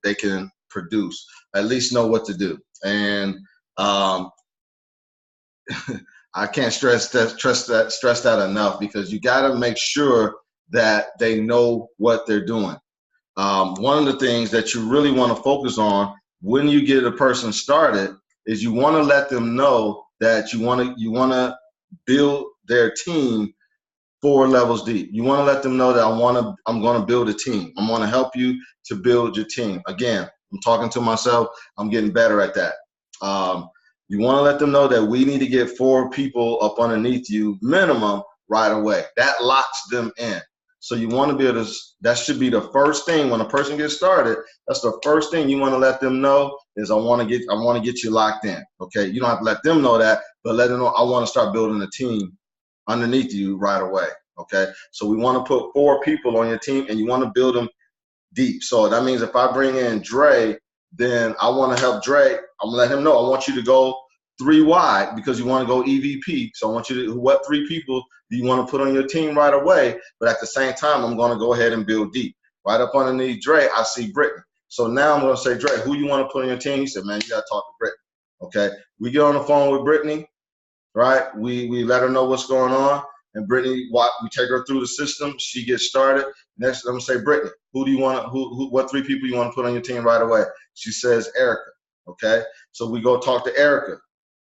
they can produce, at least know what to do. And I can't stress that enough, because you got to make sure that they know what they're doing. One of the things that you really want to focus on when you get a person started is you want to let them know that you want to build their team 4 levels deep. You want to let them know that I'm going to build a team. I'm going to help you to build your team. Again, I'm talking to myself. I'm getting better at that. You want to let them know that we need to get 4 people up underneath you minimum right away. That locks them in. So you want to be able to, that should be the first thing when a person gets started. That's the first thing you want to let them know is I want to get you locked in. Okay. You don't have to let them know that, but let them know I want to start building a team underneath you right away. Okay. So we want to put 4 people on your team and you want to build them deep. So that means if I bring in Dre, then I want to help Dre. I'm gonna let him know I want you to go 3 wide because you want to go EVP. So I want you to, what 3 people do you want to put on your team right away? But at the same time, I'm going to go ahead and build deep. Right up underneath Dre, I see Brittany. So now I'm going to say, Dre, who you want to put on your team? He said, man, you got to talk to Brittany. Okay. We get on the phone with Brittany, right? We let her know what's going on. And Brittany, we take her through the system. She gets started. Next, I'm going to say, Brittany, who do you want to, what 3 people you want to put on your team right away? She says, Erica. Okay. So we go talk to Erica.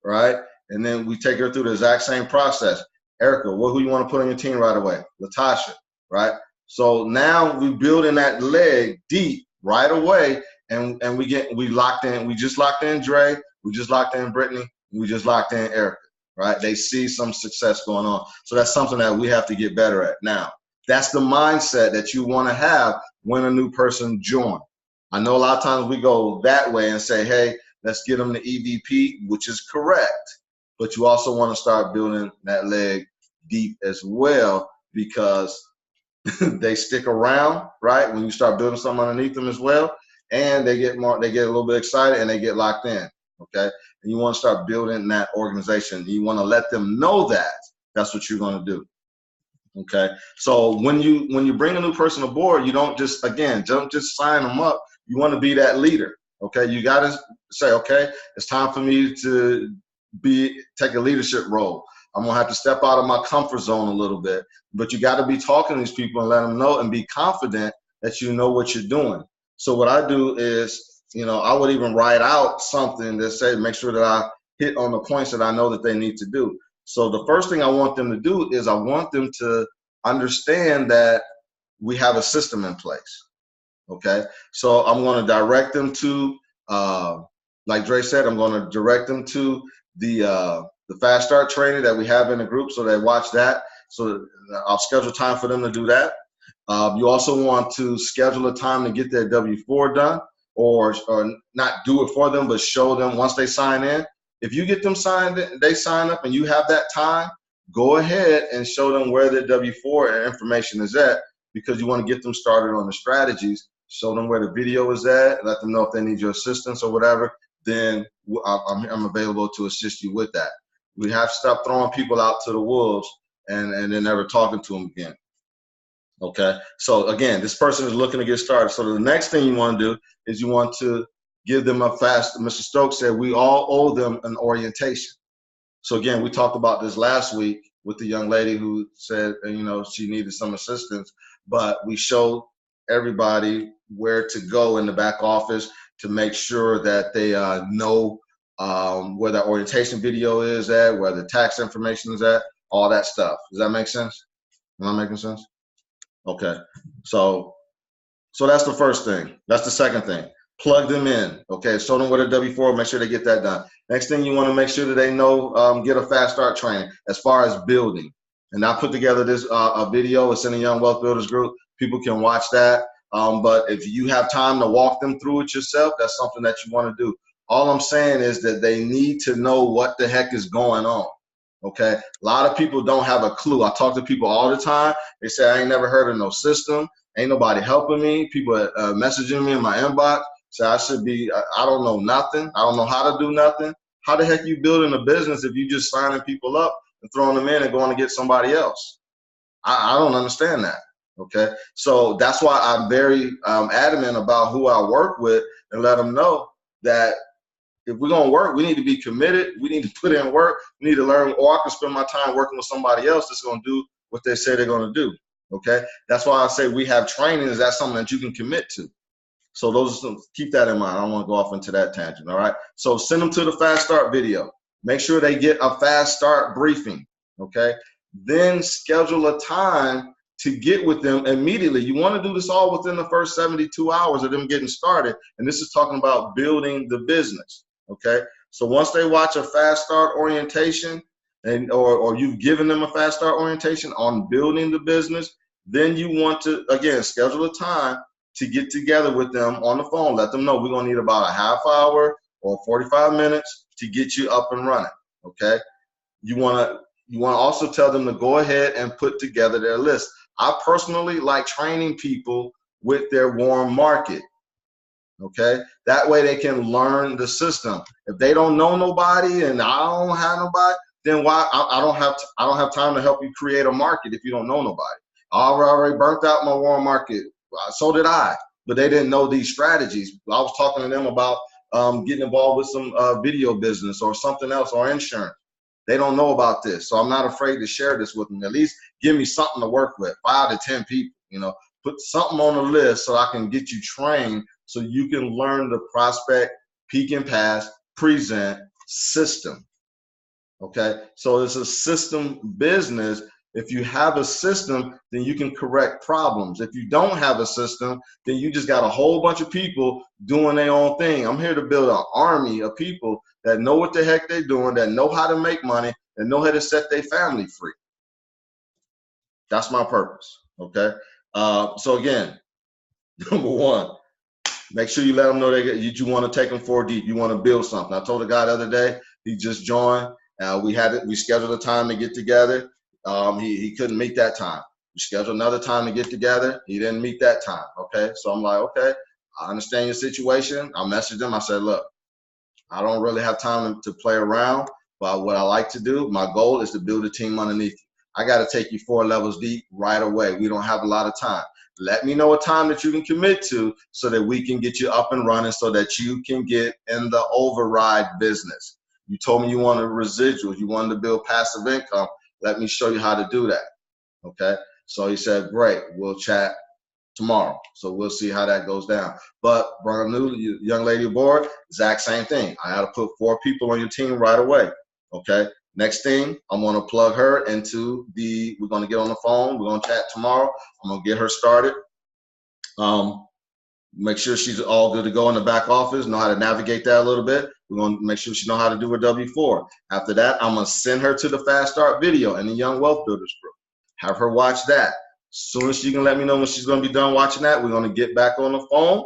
Right? And then we take her through the exact same process. Erica, who you want to put on your team right away? Latasha, right? So now we building that leg deep right away, and we locked in. We just locked in Dre. We just locked in Brittany. We just locked in Erica, right? They see some success going on. So that's something that we have to get better at. Now, that's the mindset that you want to have when a new person joins. I know a lot of times we go that way and say, hey, let's get them to EVP, which is correct. But you also want to start building that leg deep as well because they stick around, right? When you start building something underneath them as well, and they get a little bit excited and they get locked in, okay? And you want to start building that organization. You want to let them know that that's what you're going to do, okay? So when you bring a new person aboard, you don't just sign them up. You want to be that leader. Okay, you got to say, okay, it's time for me to take a leadership role. I'm going to have to step out of my comfort zone a little bit, but you got to be talking to these people and let them know and be confident that you know what you're doing. So what I do is, I would even write out something that say, make sure that I hit on the points that I know that they need to do. So the first thing I want them to do is I want them to understand that we have a system in place. Okay, so I'm going to direct them to, like Dre said, I'm going to direct them to the fast start training that we have in the group, so they watch that. So I'll schedule time for them to do that. You also want to schedule a time to get their W-4 done, or not do it for them, but show them once they sign in. If you get them signed in, they sign up, and you have that time, go ahead and show them where their W-4 information is at, because you want to get them started on the strategies. Show them where the video is at, let them know if they need your assistance or whatever, then I'm available to assist you with that. We have to stop throwing people out to the wolves and then never talking to them again. Okay, so again, this person is looking to get started. So the next thing you want to do is you want to give them Mr. Stokes said, we all owe them an orientation. So again, we talked about this last week with the young lady who said, she needed some assistance, but we showed everybody where to go in the back office to make sure that they know where that orientation video is at, where the tax information is at, all that stuff. Does that make sense? Am I making sense? Okay. So that's the first thing. That's the second thing. Plug them in. Okay. Show them what a W-4, make sure they get that done. Next thing you want to make sure that they know, get a fast start training as far as building. And I put together this a video. It's in the Young Wealth Builders group. People can watch that. But if you have time to walk them through it yourself, that's something that you want to do. All I'm saying is that they need to know what the heck is going on. Okay. A lot of people don't have a clue. I talk to people all the time. They say, I ain't never heard of no system. Ain't nobody helping me. People messaging me in my inbox. Say I don't know nothing. I don't know how to do nothing. How the heck you building a business if you just signing people up and throwing them in and going to get somebody else? I don't understand that. Okay. So that's why I'm very adamant about who I work with and let them know that if we're going to work, we need to be committed. We need to put in work. We need to learn, or I can spend my time working with somebody else that's going to do what they say they're going to do. Okay. That's why I say we have trainings. That's something that you can commit to. So keep that in mind. I don't want to go off into that tangent. All right. So send them to the fast start video. Make sure they get a fast start briefing. Okay. then schedule a time to get with them immediately. You want to do this all within the first 72 hours of them getting started. And this is talking about building the business. Okay. So once they watch a fast start orientation or you've given them a fast start orientation on building the business, then you want to, again, schedule a time to get together with them on the phone. Let them know we're going to need about a half hour or 45 minutes to get you up and running. Okay. You want to also tell them to go ahead and put together their list. I personally like training people with their warm market. Okay, that way they can learn the system. If they don't know nobody and I don't have nobody, then why I don't have time to help you create a market if you don't know nobody. I already burnt out my warm market. So did I, but they didn't know these strategies. I was talking to them about getting involved with some video business or something else or insurance. They don't know about this, so I'm not afraid to share this with them. At least give me something to work with, 5 to 10 people. You know, put something on the list so I can get you trained so you can learn the prospect, peak and pass, present system. Okay, so it's a system business. If you have a system, then you can correct problems. If you don't have a system, then you just got a whole bunch of people doing their own thing. I'm here to build an army of people that know what the heck they're doing, that know how to make money, and know how to set their family free. That's my purpose, okay? So again, number one, make sure you let them know you want to take them 4 deep. You want to build something. I told a guy the other day, he just joined. We scheduled a time to get together. He couldn't meet that time. We scheduled another time to get together. He didn't meet that time, okay? So I'm like, okay, I understand your situation. I messaged him. I said, look, I don't really have time to play around, but what I like to do, my goal is to build a team underneath you. I got to take you 4 levels deep right away. We don't have a lot of time. Let me know a time that you can commit to so that we can get you up and running so that you can get in the override business. You told me you wanted residuals. You wanted to build passive income. Let me show you how to do that. Okay. So he said, great, we'll chat tomorrow. So we'll see how that goes down. But brought a new young lady aboard, exact same thing. I had to put 4 people on your team right away. Okay. Next thing, I'm going to plug her into we're going to get on the phone. We're going to chat tomorrow. I'm going to get her started. Make sure she's all good to go in the back office, know how to navigate that a little bit. We're going to make sure she knows how to do her W-4. After that, I'm going to send her to the Fast Start video in the Young Wealth Builders group. Have her watch that. As soon as she can let me know when she's going to be done watching that, we're going to get back on the phone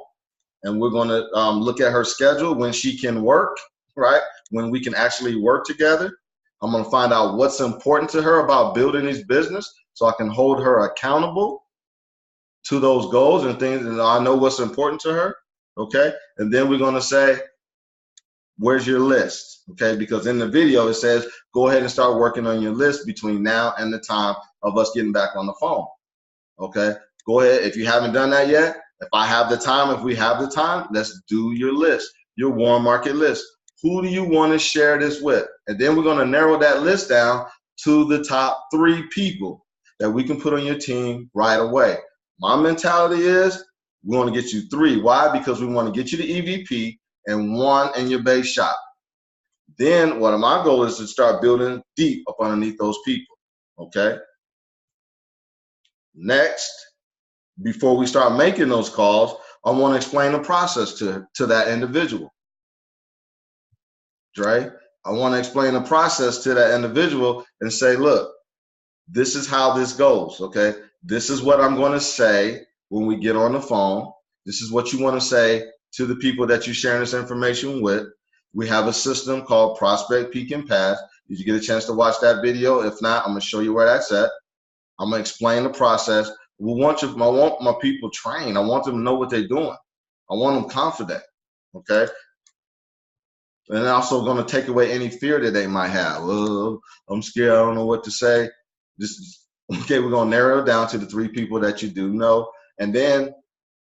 and we're going to look at her schedule when she can work, right? When we can actually work together. I'm going to find out what's important to her about building this business so I can hold her accountable to those goals and things, and I know what's important to her, okay? And then we're going to say, where's your list, okay? Because in the video, it says, go ahead and start working on your list between now and the time of us getting back on the phone, okay? Go ahead. If you haven't done that yet, if I have the time, if we have the time, let's do your list, your warm market list. Who do you want to share this with? And then we're going to narrow that list down to the top 3 people that we can put on your team right away. My mentality is we want to get you 3. Why? Because we want to get you the EVP and 1 in your base shop. Then my goal is to start building deep up underneath those people, okay? Next, before we start making those calls, I want to explain the process to that individual. Dre, I want to explain the process to that individual and say, look, this is how this goes, okay? This is what I'm going to say when we get on the phone. This is what you want to say to the people that you're sharing this information with. We have a system called Prospect, Peak, and Pass. Did you get a chance to watch that video? If not, I'm going to show you where that's at. I'm going to explain the process. I want my people trained. I want them to know what they're doing. I want them confident, okay? And also going to take away any fear that they might have. Oh, I'm scared. I don't know what to say. Okay, we're going to narrow it down to the 3 people that you do know. And then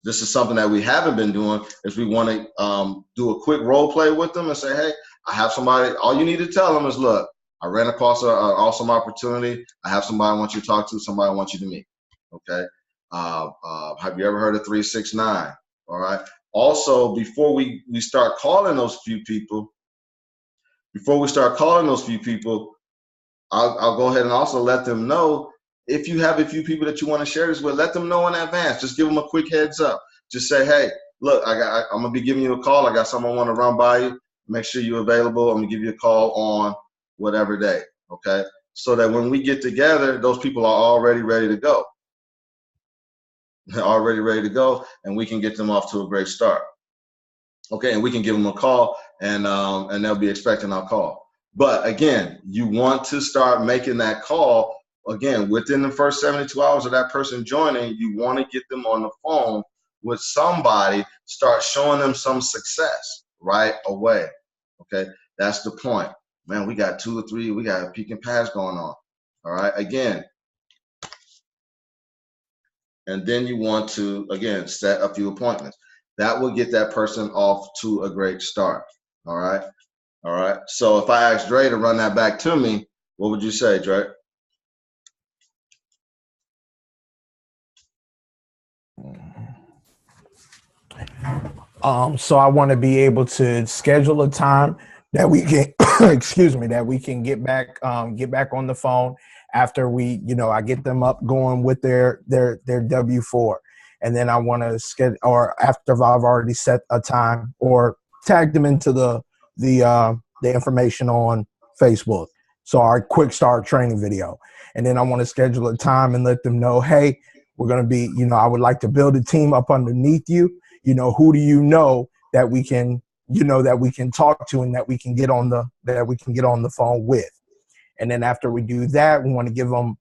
this is something that we haven't been doing is we want to do a quick role play with them and say, hey, I have somebody. All you need to tell them is, look, I ran across an awesome opportunity. I have somebody I want you to talk to, somebody I want you to meet. Okay. Have you ever heard of 369? All right. Also, before we start calling those few people, I'll go ahead and also let them know, if you have a few people that you want to share this with, let them know in advance. Just give them a quick heads up. Just say, hey, look, I'm gonna be giving you a call. I got someone I want to run by you. Make sure you're available. I'm gonna give you a call on whatever day. Okay, so that when we get together, those people are already ready to go. They're already ready to go, and we can get them off to a great start. Okay, and we can give them a call, and they'll be expecting our call. But again, you want to start making that call. Again, within the first 72 hours of that person joining, you want to get them on the phone with somebody, start showing them some success right away. Okay, that's the point. Man, we got 2 or 3, we got a peak and pass going on. All right, again. And then you want to, again, set a few appointments. That will get that person off to a great start. All right. All right. So if I asked Dre to run that back to me, what would you say, Dre? So I want to be able to schedule a time that we can, excuse me, that we can get back on the phone after we, I get them up going with their W-4. And then I want to schedule, or after I've already set a time, or tag them into the information on Facebook. So our quick start training video. And then I want to schedule a time and let them know, hey, we're going to be, I would like to build a team up underneath you. Who do you know that we can, that we can talk to and that we can get on the phone with. And then after we do that, we want to give them,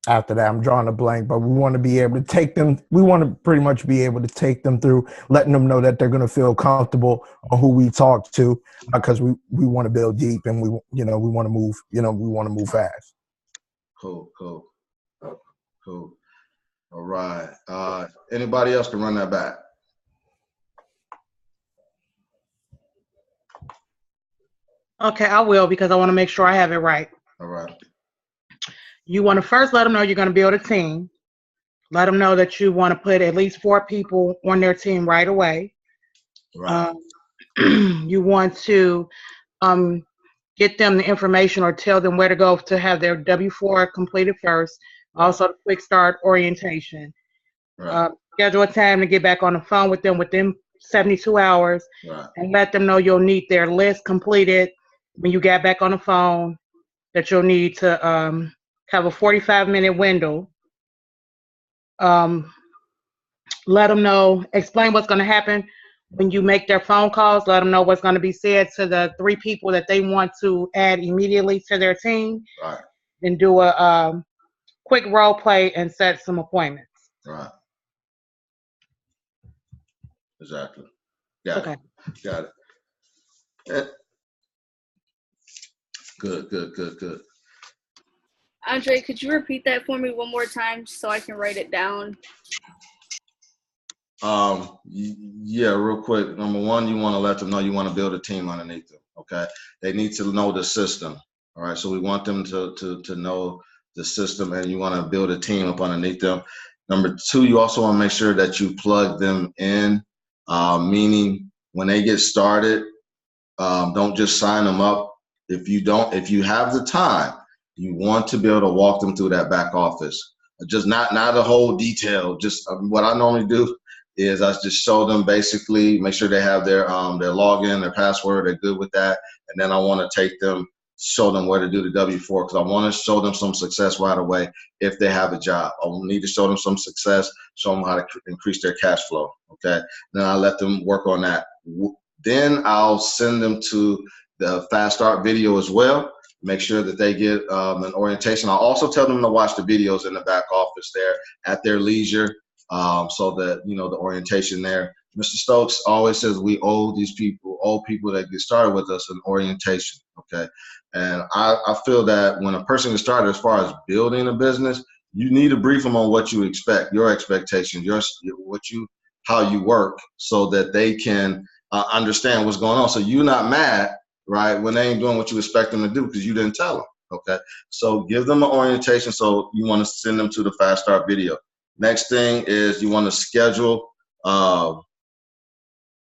after that, I'm drawing a blank, but we want to be able to take them. We want to pretty much be able to take them through, letting them know that they're going to feel comfortable on who we talk to, because we want to build deep, and we want to move, we want to move fast. Cool. All right. Anybody else can run that back? Okay, I will, because I want to make sure I have it right. All right. You want to first let them know you're going to build a team. Let them know that you want to put at least 4 people on their team right away. Right. You want to get them the information or tell them where to go to have their W-4 completed first. Also, the quick start orientation. Right. Schedule a time to get back on the phone with them within 72 hours. Right. And let them know you'll need their list completed when you get back on the phone, that you'll need to have a 45-minute window. Let them know, explain what's going to happen when you make their phone calls. Let them know what's going to be said to the 3 people that they want to add immediately to their team. Right. And do a quick role play and set some appointments. Right. Exactly. Got Okay. it. Got it. Good. Andre, could you repeat that for me one more time so I can write it down? Yeah, real quick. Number one, you want to let them know you want to build a team underneath them. Okay. They need to know the system. All right. So we want them to know the system, and you want to build a team up underneath them. Number 2, you also want to make sure that you plug them in, meaning when they get started, don't just sign them up. If you have the time, you want to be able to walk them through that back office. Just not the whole detail. Just what I normally do is I just show them, basically make sure they have their login, their password, they're good with that, and then I want to take them, show them where to do the W-4, because I want to show them some success right away if they have a job. I will need to show them some success, show them how to increase their cash flow. Okay, then I let them work on that. Then I'll send them to the fast start video as well. Make sure that they get an orientation. I'll also tell them to watch the videos in the back office there at their leisure, so that, the orientation there. Mr. Stokes always says we owe people that get started with us an orientation, okay? And I feel that when a person gets started, as far as building a business, you need to brief them on what you expect, your expectations, how you work, so that they can understand what's going on. So you're not mad, right, when they ain't doing what you expect them to do because you didn't tell them, okay? So give them an orientation. So you want to send them to the fast start video. Next thing is you want to schedule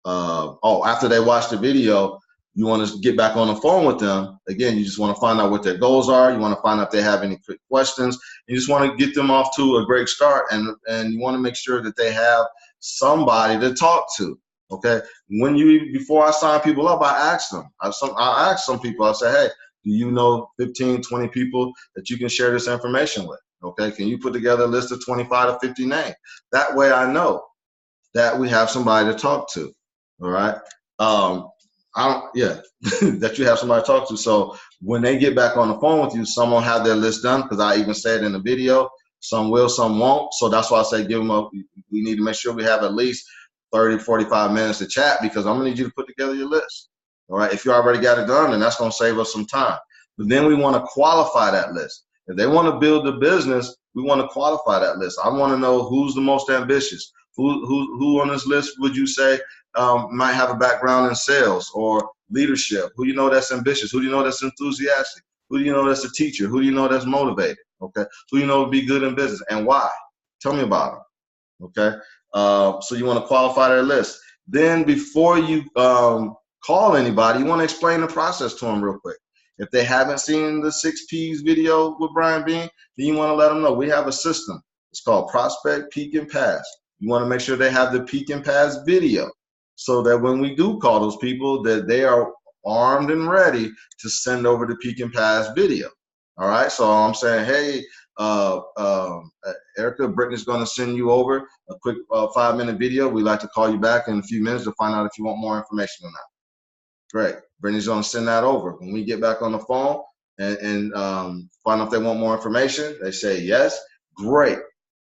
after they watch the video, you want to get back on the phone with them. Again, you just want to find out what their goals are. You want to find out if they have any quick questions. You just want to get them off to a great start, and you want to make sure that they have somebody to talk to. Okay. Before I sign people up, I ask them. I ask some people. I say, hey, do you know 15, 20 people that you can share this information with? Okay. Can you put together a list of 25 to 50 names? That way I know that we have somebody to talk to. All right. That you have somebody to talk to. So when they get back on the phone with you, some will have their list done, because I even said in the video, some will, some won't. So that's why I say give them up. We need to make sure we have at least 30, 45 minutes to chat, because I'm gonna need you to put together your list. All right. If you already got it done, then that's gonna save us some time. But then we want to qualify that list. If they want to build the business, we want to qualify that list. I want to know who's the most ambitious. Who on this list would you say might have a background in sales or leadership? Who do you know that's ambitious? Who do you know that's enthusiastic? Who do you know that's a teacher? Who do you know that's motivated? Okay. Who do you know would be good in business, and why? Tell me about them. Okay. So you want to qualify their list. Then before you call anybody, you want to explain the process to them real quick. If they haven't seen the 6 P's video with Brian Bean, then you want to let them know we have a system. It's called Prospect, Peak, and Pass. You want to make sure they have the Peak and Pass video, so that when we do call those people, that they are armed and ready to send over the Peak and Pass video. All right. So I'm saying, hey, Erica, Brittany's going to send you over a quick 5-minute video. We'd like to call you back in a few minutes to find out if you want more information or not. Great. Brittany's going to send that over. When we get back on the phone and find out if they want more information, they say yes. Great.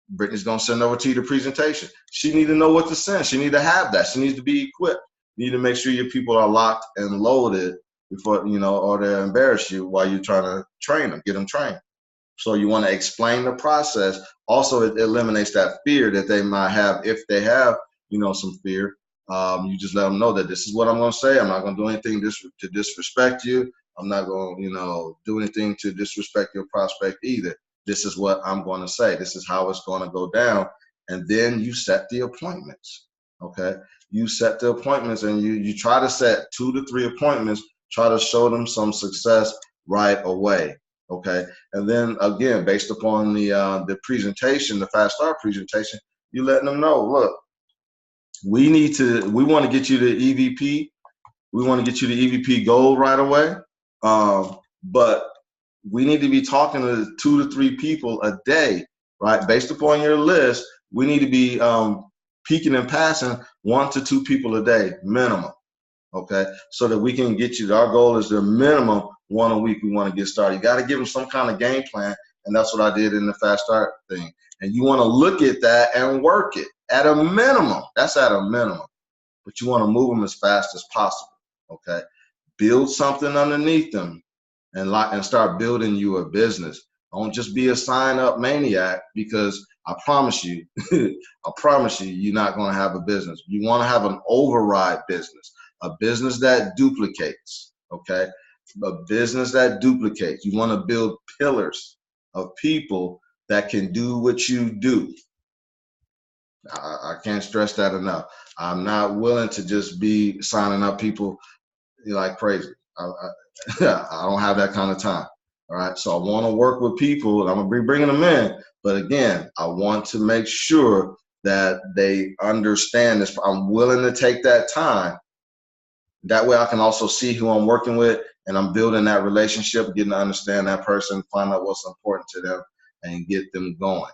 Brittany's going to send over to you the presentation. She needs to know what to send. She needs to have that. She needs to be equipped. You need to make sure your people are locked and loaded before, or they'll embarrass you while you're trying to train them, get them trained. So you want to explain the process. Also, it eliminates that fear that they might have. If they have, some fear, you just let them know that this is what I'm going to say. I'm not going to do anything to disrespect you. I'm not going to, do anything to disrespect your prospect either. This is what I'm going to say. This is how it's going to go down. And then you set the appointments. Okay. You set the appointments, and you try to set 2 to 3 appointments, try to show them some success right away. Okay. And then again, based upon the presentation, the Fast Start presentation, you letting them know, look, we want to get you the EVP. We want to get you the EVP goal right away. But we need to be talking to 2 to 3 people a day, right? Based upon your list, we need to be peaking and passing 1 to 2 people a day minimum. Okay, so that we can get you. Our goal is the minimum 1 a week. We want to get started. You got to give them some kind of game plan, and that's what I did in the Fast Start thing. And you want to look at that and work it at a minimum. That's at a minimum, but you want to move them as fast as possible. Okay, build something underneath them, and start building you a business. Don't just be a sign-up maniac, because I promise you, you're not going to have a business. You want to have an override business. A business that duplicates, okay? A business that duplicates. You want to build pillars of people that can do what you do. I can't stress that enough. I'm not willing to just be signing up people like crazy. I don't have that kind of time. All right, so I want to work with people, and I'm going to be bringing them in. But again, I want to make sure that they understand this. I'm willing to take that time. That way I can also see who I'm working with, and I'm building that relationship, getting to understand that person, find out what's important to them, and get them going.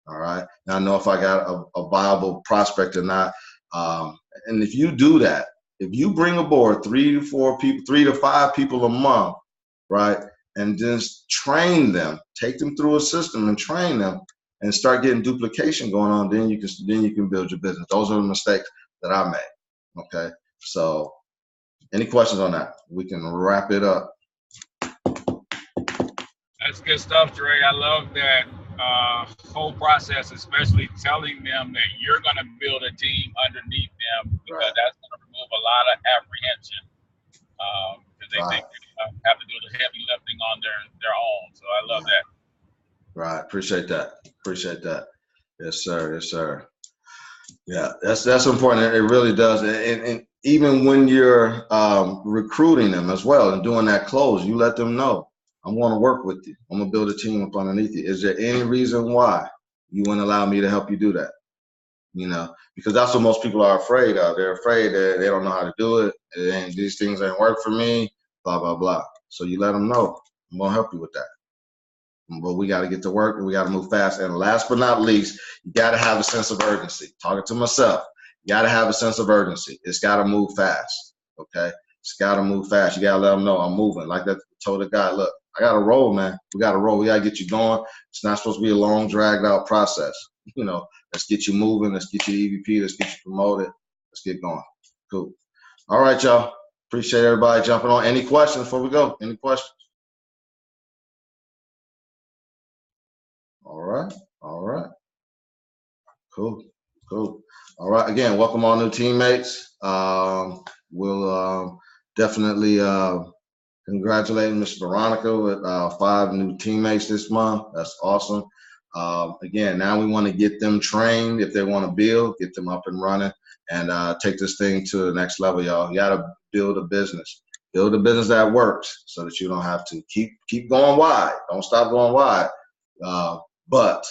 All right. Now I know if I got a viable prospect or not. And if you do that, if you bring aboard 3 to 4 people, 3 to 5 people a month, right, and just train them, take them through a system and train them, and start getting duplication going on, then you can build your business. Those are the mistakes that I made. Okay. So any questions on that? We can wrap it up. That's good stuff, Dre. I love that whole process, especially telling them that you're going to build a team underneath them, because that's going to remove a lot of apprehension, because they think they have to do the heavy lifting on their own. So I love that. Right. Appreciate that. Yes, sir. Yeah, that's important. It really does. And even when you're recruiting them as well and doing that close, you let them know, I'm going to work with you. I'm going to build a team up underneath you. Is there any reason why you wouldn't allow me to help you do that? You know, because that's what most people are afraid of. They're afraid that they don't know how to do it, and these things ain't work for me, blah, blah, blah. So you let them know, I'm going to help you with that. But we got to get to work and we got to move fast. And last but not least, you got to have a sense of urgency. Talking to myself, you got to have a sense of urgency. It's got to move fast. Okay, it's got to move fast. You got to let them know I'm moving. Like that, told the guy, look, I got to roll, man. We got to roll. We got to get you going. It's not supposed to be a long, dragged out process. You know, let's get you moving. Let's get you EVP. Let's get you promoted. Let's get going. Cool. All right, y'all. Appreciate everybody jumping on. Any questions before we go? Any questions? All right. All right. Cool. Cool. All right. Again, welcome all new teammates. We'll definitely congratulate Ms. Veronica with 5 new teammates this month. That's awesome. Again, now we want to get them trained. If they want to build, get them up and running and take this thing to the next level, y'all. You got to build a business. Build a business that works so that you don't have to keep going wide. Don't stop going wide. But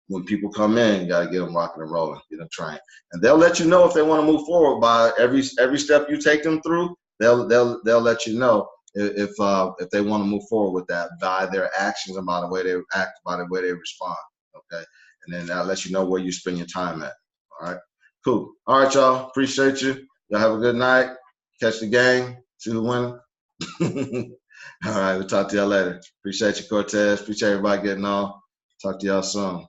when people come in, you got to get them rocking and rolling, get them trained, and they'll let you know if they want to move forward by every step you take them through. They'll let you know if they want to move forward with that by their actions and by the way they act, by the way they respond. Okay, and then that lets you know where you spend your time at. All right, cool. All right, y'all. Appreciate you. Y'all have a good night. Catch the game. See who wins. All right, we'll talk to y'all later. Appreciate you, Cortez. Appreciate everybody getting on. Talk to y'all soon.